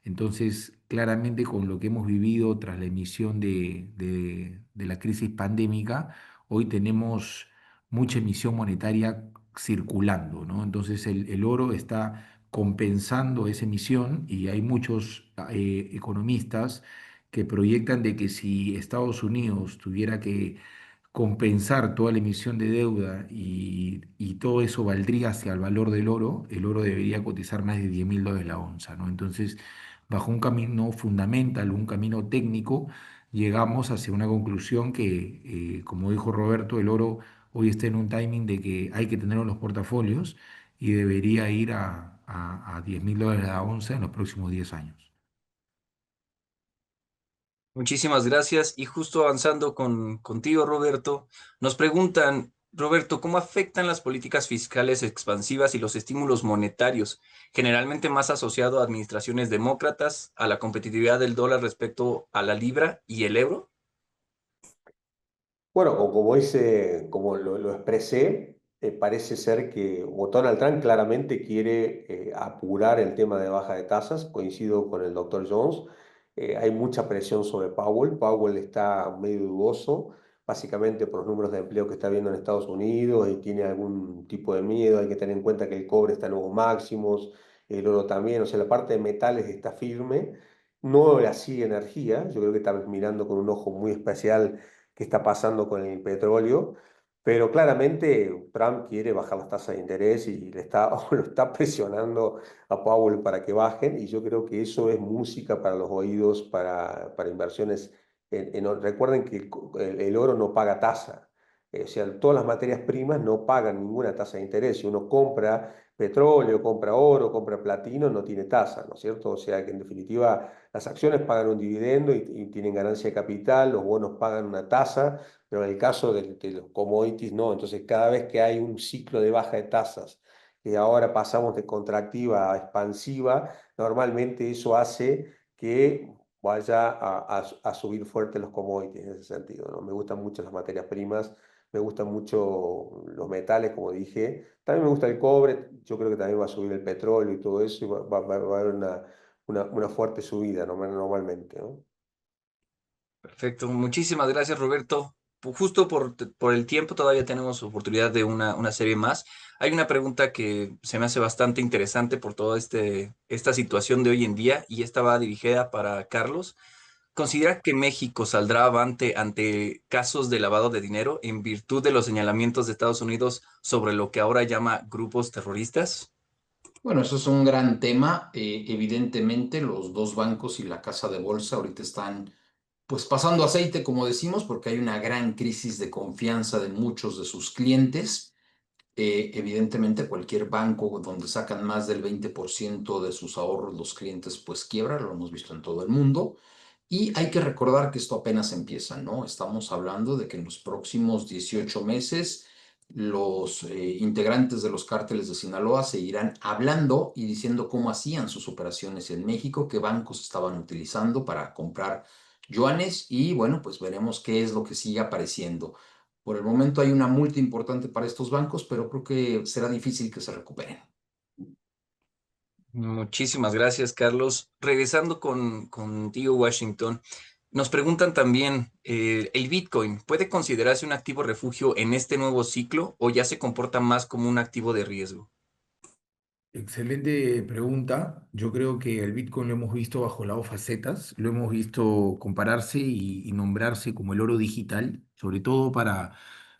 Entonces, claramente con lo que hemos vivido tras la emisión de la crisis pandémica, hoy tenemos mucha emisión monetaria circulando, ¿no? Entonces, el oro está compensando esa emisión y hay muchos economistas que proyectan de que si Estados Unidos tuviera que compensar toda la emisión de deuda y todo eso valdría hacia el valor del oro, el oro debería cotizar más de $10.000 la onza, ¿no? Entonces, bajo un camino fundamental, un camino técnico, llegamos hacia una conclusión que, como dijo Roberto, el oro hoy está en un timing de que hay que tenerlo en los portafolios y debería ir a $10.000 la onza en los próximos 10 años. Muchísimas gracias. Y justo avanzando contigo, Roberto, nos preguntan, Roberto, ¿cómo afectan las políticas fiscales expansivas y los estímulos monetarios, generalmente más asociado a administraciones demócratas, a la competitividad del dólar respecto a la libra y el euro? Bueno, como lo expresé, parece ser que Donald Trump claramente quiere apurar el tema de baja de tasas. Coincido con el doctor Jones. Hay mucha presión sobre Powell. Powell está medio dudoso, básicamente por los números de empleo que está viendo en Estados Unidos y tiene algún tipo de miedo. Hay que tener en cuenta que el cobre está en nuevos máximos, el oro también. O sea, la parte de metales está firme. No así energía. Yo creo que está mirando con un ojo muy especial qué está pasando con el petróleo, pero claramente Trump quiere bajar las tasas de interés y lo está presionando a Powell para que bajen, y yo creo que eso es música para los oídos, para inversiones recuerden que el oro no paga tasa. O sea, todas las materias primas no pagan ninguna tasa de interés. Si uno compra petróleo, compra oro, compra platino, no tiene tasa, ¿no es cierto? O sea que en definitiva las acciones pagan un dividendo y tienen ganancia de capital, los bonos pagan una tasa, pero en el caso de los commodities no. Entonces, cada vez que hay un ciclo de baja de tasas, que ahora pasamos de contractiva a expansiva, normalmente eso hace que vaya a subir fuerte los commodities en ese sentido, ¿no? Me gustan mucho las materias primas, me gustan mucho los metales, como dije. También me gusta el cobre, yo creo que también va a subir el petróleo y todo eso, y va a haber una fuerte subida normalmente, ¿no? Perfecto, muchísimas gracias, Roberto. Justo por el tiempo todavía tenemos oportunidad de una serie más. Hay una pregunta que se me hace bastante interesante por toda esta situación de hoy en día y esta va dirigida para Carlos. ¿Considera que México saldrá avante ante casos de lavado de dinero en virtud de los señalamientos de Estados Unidos sobre lo que ahora llama grupos terroristas? Bueno, eso es un gran tema. Evidentemente, los dos bancos y la casa de bolsa ahorita están pues pasando aceite, como decimos, porque hay una gran crisis de confianza de muchos de sus clientes. Evidentemente, cualquier banco donde sacan más del 20% de sus ahorros los clientes pues quiebra, lo hemos visto en todo el mundo. Y hay que recordar que esto apenas empieza, ¿no? Estamos hablando de que en los próximos 18 meses los integrantes de los cárteles de Sinaloa seguirán hablando y diciendo cómo hacían sus operaciones en México, qué bancos estaban utilizando para comprar yuanes y bueno, pues veremos qué es lo que sigue apareciendo. Por el momento hay una multa importante para estos bancos, pero creo que será difícil que se recuperen. Muchísimas gracias, Carlos. Regresando contigo, Washington, nos preguntan también, ¿el Bitcoin puede considerarse un activo refugio en este nuevo ciclo o ya se comporta más como un activo de riesgo? Excelente pregunta. Yo creo que el Bitcoin lo hemos visto bajo las dos facetas, lo hemos visto compararse y nombrarse como el oro digital, sobre todo para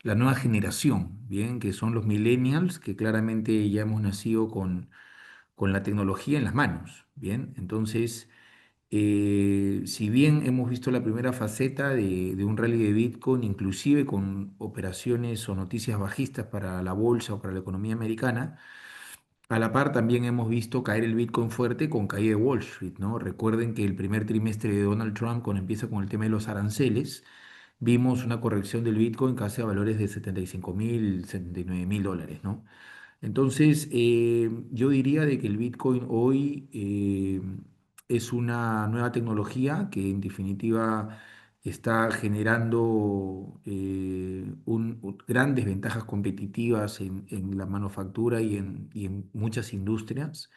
la nueva generación, bien, que son los millennials, que claramente ya hemos nacido con la tecnología en las manos, bien. Entonces, si bien hemos visto la primera faceta de un rally de Bitcoin, inclusive con operaciones o noticias bajistas para la bolsa o para la economía americana, a la par también hemos visto caer el Bitcoin fuerte con caída de Wall Street, ¿no? Recuerden que el primer trimestre de Donald Trump, cuando empieza con el tema de los aranceles, vimos una corrección del Bitcoin casi a valores de 75.000, 79.000 dólares, ¿no? Entonces, yo diría de que el Bitcoin hoy es una nueva tecnología que en definitiva está generando grandes ventajas competitivas en la manufactura y en muchas industrias.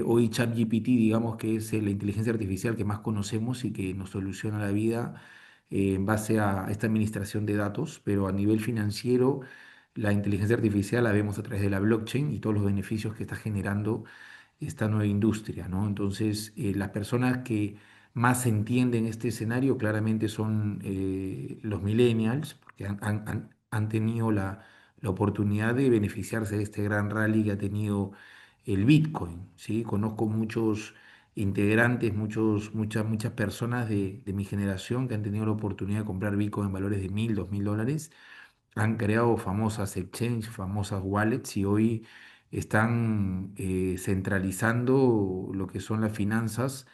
Hoy ChatGPT, digamos que es la inteligencia artificial que más conocemos y que nos soluciona la vida en base a esta administración de datos, pero a nivel financiero la inteligencia artificial la vemos a través de la blockchain y todos los beneficios que está generando esta nueva industria, ¿no? Entonces, las personas que más entienden este escenario claramente son los millennials, porque han tenido la oportunidad de beneficiarse de este gran rally que ha tenido el Bitcoin, ¿sí? Conozco muchos integrantes, muchas personas de mi generación que han tenido la oportunidad de comprar Bitcoin en valores de 1.000, 2.000 dólares, han creado famosas exchanges, famosas wallets y hoy están centralizando lo que son las finanzas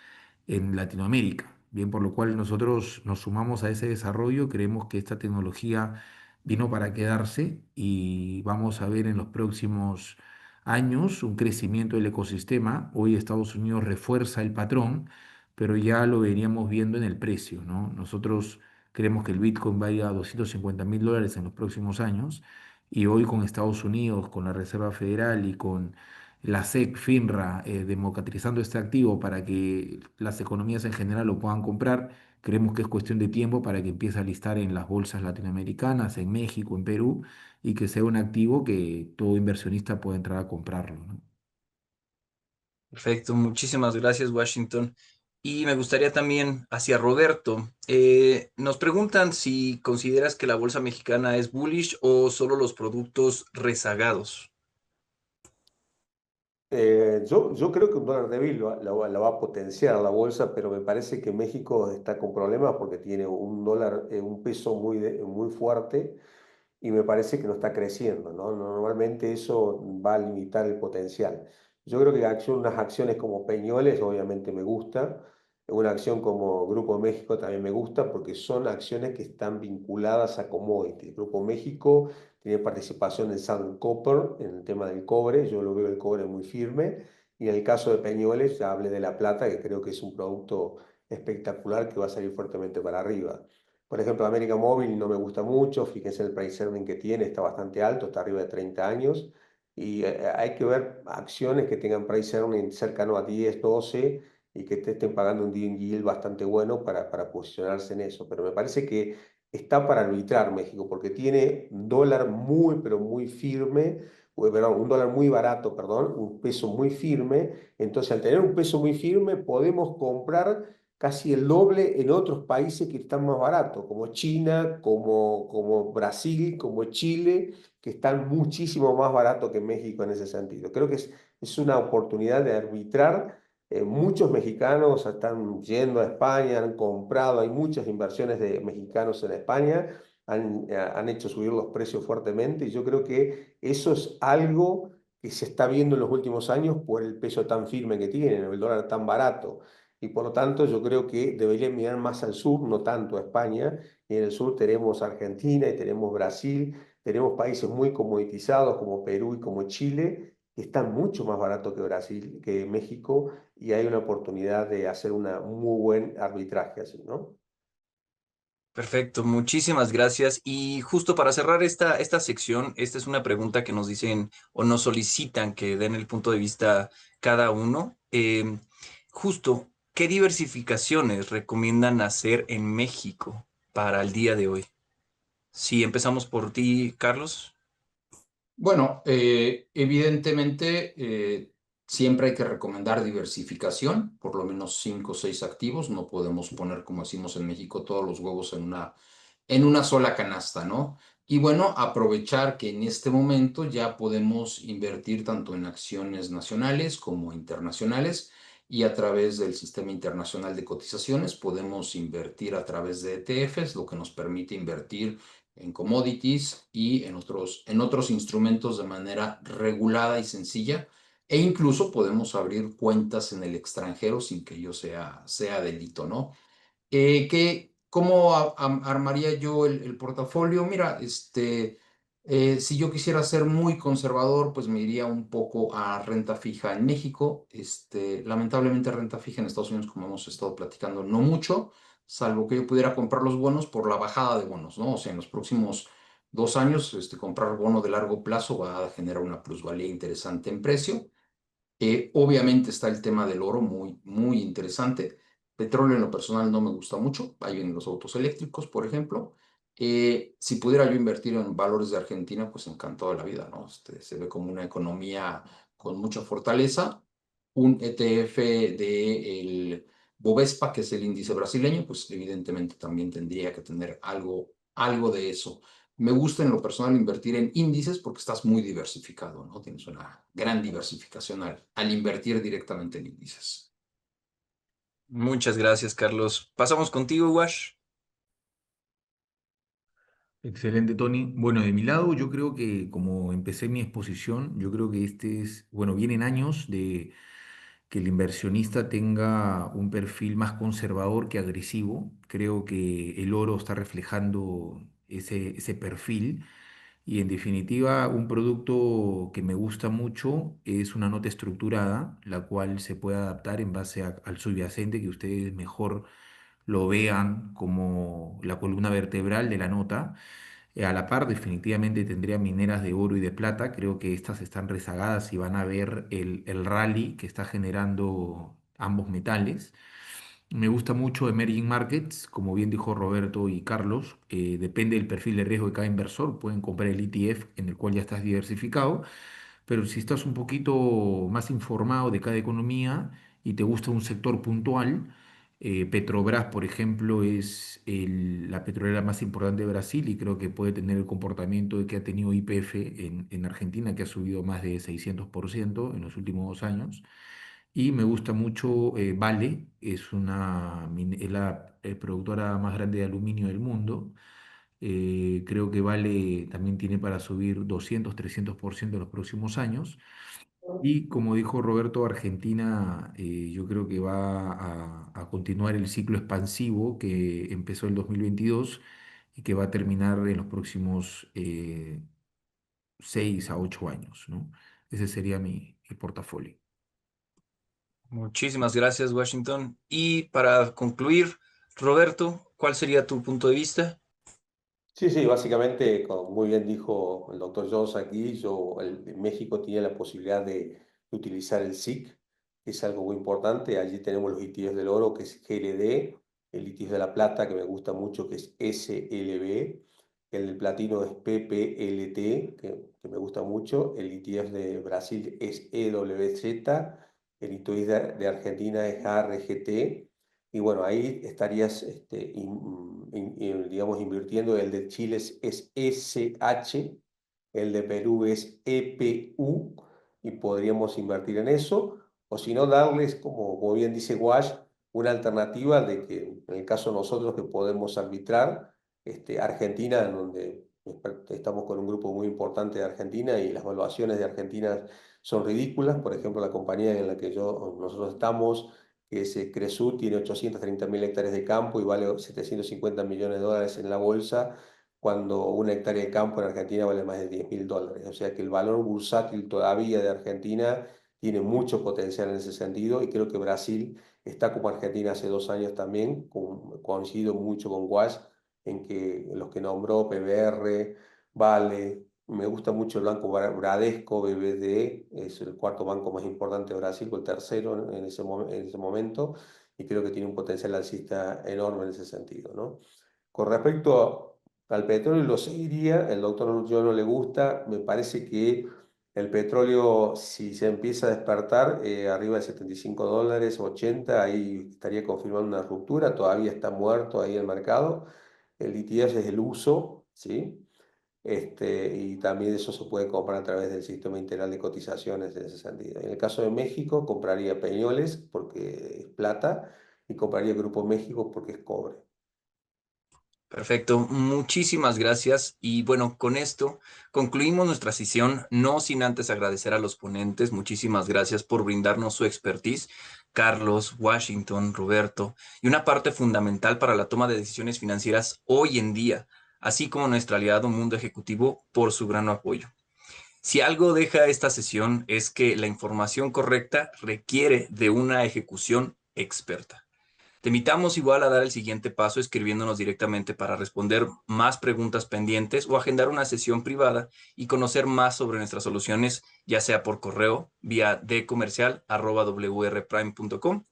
en Latinoamérica, bien, por lo cual nosotros nos sumamos a ese desarrollo, creemos que esta tecnología vino para quedarse y vamos a ver en los próximos años un crecimiento del ecosistema. Hoy Estados Unidos refuerza el patrón, pero ya lo veríamos viendo en el precio, ¿no? Nosotros creemos que el Bitcoin va a ir a $250.000 en los próximos años y hoy con Estados Unidos, con la Reserva Federal y con la SEC, FINRA, democratizando este activo para que las economías en general lo puedan comprar, creemos que es cuestión de tiempo para que empiece a listar en las bolsas latinoamericanas, en México, en Perú, y que sea un activo que todo inversionista pueda entrar a comprarlo, ¿no? Perfecto, muchísimas gracias, Washington. Y me gustaría también hacia Roberto. Nos preguntan si consideras que la bolsa mexicana es bullish o solo los productos rezagados. Yo creo que un dólar débil la va a potenciar la bolsa, pero me parece que México está con problemas porque tiene un dólar, un peso muy fuerte y me parece que no está creciendo, ¿no? Normalmente eso va a limitar el potencial. Yo creo que unas acciones como Peñoles obviamente me gusta, una acción como Grupo México también me gusta porque son acciones que están vinculadas a commodities. Grupo México tiene participación en Southern Copper, en el tema del cobre, yo lo veo el cobre muy firme, y en el caso de Peñoles ya hablé de la plata, que creo que es un producto espectacular que va a salir fuertemente para arriba. Por ejemplo, América Móvil no me gusta mucho, fíjense el price earning que tiene, está bastante alto, está arriba de 30 años, y hay que ver acciones que tengan price earning cercano a 10, 12, y que te estén pagando un dividend yield bastante bueno para posicionarse en eso. Pero me parece que está para arbitrar México, porque tiene un dólar muy, pero muy firme, perdón, un dólar muy barato, perdón, un peso muy firme. Entonces, al tener un peso muy firme, podemos comprar casi el doble en otros países que están más baratos, como China, como Brasil, como Chile, que están muchísimo más baratos que México en ese sentido. Creo que es una oportunidad de arbitrar. Muchos mexicanos están yendo a España, han comprado, hay muchas inversiones de mexicanos en España, han hecho subir los precios fuertemente y yo creo que eso es algo que se está viendo en los últimos años por el peso tan firme que tienen, el dólar tan barato. Y por lo tanto yo creo que deberían mirar más al sur, no tanto a España. Y en el sur tenemos Argentina y tenemos Brasil, tenemos países muy comoditizados como Perú y como Chile, que están mucho más baratos que Brasil, que México, y hay una oportunidad de hacer un muy buen arbitraje así, ¿no? Perfecto, muchísimas gracias. Y justo para cerrar esta sección, esta es una pregunta que nos dicen o nos solicitan que den el punto de vista cada uno. Justo, ¿qué diversificaciones recomiendan hacer en México para el día de hoy? Si empezamos por ti, Carlos. Bueno, evidentemente siempre hay que recomendar diversificación, por lo menos 5 o 6 activos. No podemos poner, como decimos en México, todos los huevos en una sola canasta, ¿no? Y bueno, aprovechar que en este momento ya podemos invertir tanto en acciones nacionales como internacionales y a través del sistema internacional de cotizaciones podemos invertir a través de ETFs, lo que nos permite invertir en commodities y en otros instrumentos de manera regulada y sencilla. E incluso podemos abrir cuentas en el extranjero sin que ello sea delito, ¿no? ¿Cómo armaría yo el portafolio? Mira, si yo quisiera ser muy conservador, pues me iría un poco a renta fija en México. Lamentablemente renta fija en Estados Unidos, como hemos estado platicando, no mucho, salvo que yo pudiera comprar los bonos por la bajada de bonos, ¿no? O sea, en los próximos 2 años, comprar bono de largo plazo va a generar una plusvalía interesante en precio. Obviamente está el tema del oro, muy, muy interesante. Petróleo en lo personal no me gusta mucho. Ahí vienen los autos eléctricos, por ejemplo. Si pudiera yo invertir en valores de Argentina, pues encantado de la vida, ¿no? Se ve como una economía con mucha fortaleza. Un ETF del Bovespa, que es el índice brasileño, pues evidentemente también tendría que tener algo de eso. Me gusta en lo personal invertir en índices porque estás muy diversificado, ¿no? Tienes una gran diversificación al invertir directamente en índices. Muchas gracias, Carlos. Pasamos contigo, Wash. Excelente, Tony. Bueno, de mi lado, yo creo que como empecé mi exposición, yo creo que este es, bueno, vienen años de que el inversionista tenga un perfil más conservador que agresivo. Creo que el oro está reflejando ese perfil. Y en definitiva, un producto que me gusta mucho es una nota estructurada, la cual se puede adaptar en base al subyacente, que ustedes mejor lo vean como la columna vertebral de la nota. A la par, definitivamente tendría mineras de oro y de plata. Creo que estas están rezagadas y van a ver el rally que está generando ambos metales. Me gusta mucho Emerging Markets, como bien dijo Roberto y Carlos. Depende del perfil de riesgo de cada inversor. Pueden comprar el ETF en el cual ya estás diversificado, pero si estás un poquito más informado de cada economía y te gusta un sector puntual, Petrobras, por ejemplo, es la petrolera más importante de Brasil y creo que puede tener el comportamiento que ha tenido YPF en Argentina, que ha subido más de 600% en los últimos 2 años. Y me gusta mucho Vale, es la productora más grande de aluminio del mundo. Creo que Vale también tiene para subir 200-300% en los próximos años. Y como dijo Roberto, Argentina yo creo que va a continuar el ciclo expansivo que empezó el 2022 y que va a terminar en los próximos 6 a 8 años, ¿no? Ese sería mi portafolio. Muchísimas gracias, Washington. Y para concluir, Roberto, ¿cuál sería tu punto de vista? Sí, sí, básicamente, como muy bien dijo el doctor Jones aquí, México tiene la posibilidad de utilizar el SIC, que es algo muy importante. Allí tenemos los ETFs del oro, que es GLD, el ETF de la plata, que me gusta mucho, que es SLB, el del platino es PPLT, que me gusta mucho, el ETF de Brasil es EWZ, el ETF de Argentina es ARGT, y bueno, ahí estarías, digamos, invirtiendo. El de Chile es SH, el de Perú es EPU, y podríamos invertir en eso. O si no, darles, como bien dice Wash, una alternativa de que, en el caso de nosotros que podemos arbitrar, Argentina, en donde estamos con un grupo muy importante de Argentina y las valuaciones de Argentina son ridículas. Por ejemplo, la compañía en la que nosotros estamos, que es Cresur, tiene 830.000 hectáreas de campo y vale 750 millones de dólares en la bolsa, cuando una hectárea de campo en Argentina vale más de 10.000 dólares. O sea que el valor bursátil todavía de Argentina tiene mucho potencial en ese sentido, y creo que Brasil está como Argentina hace 2 años también. Coincido mucho con Wash en que los que nombró, PBR, Vale. Me gusta mucho el banco Bradesco, BBD, es el cuarto banco más importante de Brasil, o el tercero en ese momento, y creo que tiene un potencial alcista enorme en ese sentido, ¿no? Con respecto al petróleo, lo seguiría. El doctor yo no le gusta. Me parece que el petróleo, si se empieza a despertar arriba de 75 dólares, 80, ahí estaría confirmando una ruptura. Todavía está muerto ahí el mercado. El ETF es el uso, ¿sí? Y también eso se puede comprar a través del sistema integral de cotizaciones en ese sentido. En el caso de México, compraría Peñoles porque es plata, y compraría Grupo México porque es cobre. Perfecto, muchísimas gracias. Y bueno, con esto concluimos nuestra sesión, no sin antes agradecer a los ponentes. Muchísimas gracias por brindarnos su expertise, Carlos, Washington, Roberto, y una parte fundamental para la toma de decisiones financieras hoy en día, así como nuestro aliado Mundo Ejecutivo por su gran apoyo. Si algo deja esta sesión es que la información correcta requiere de una ejecución experta. Te invitamos igual a dar el siguiente paso escribiéndonos directamente para responder más preguntas pendientes o agendar una sesión privada y conocer más sobre nuestras soluciones, ya sea por correo, vía dcomercial@wrprime.com,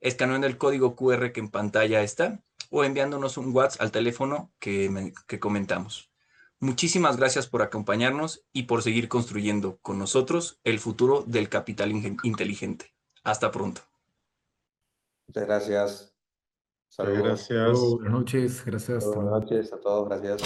escaneando el código QR que en pantalla está, o enviándonos un WhatsApp al teléfono que comentamos. Muchísimas gracias por acompañarnos y por seguir construyendo con nosotros el futuro del capital inteligente. Hasta pronto. Muchas gracias. Muchas Saludos. gracias. Buenas noches, gracias. Hasta Buenas luego. noches a todos. Gracias.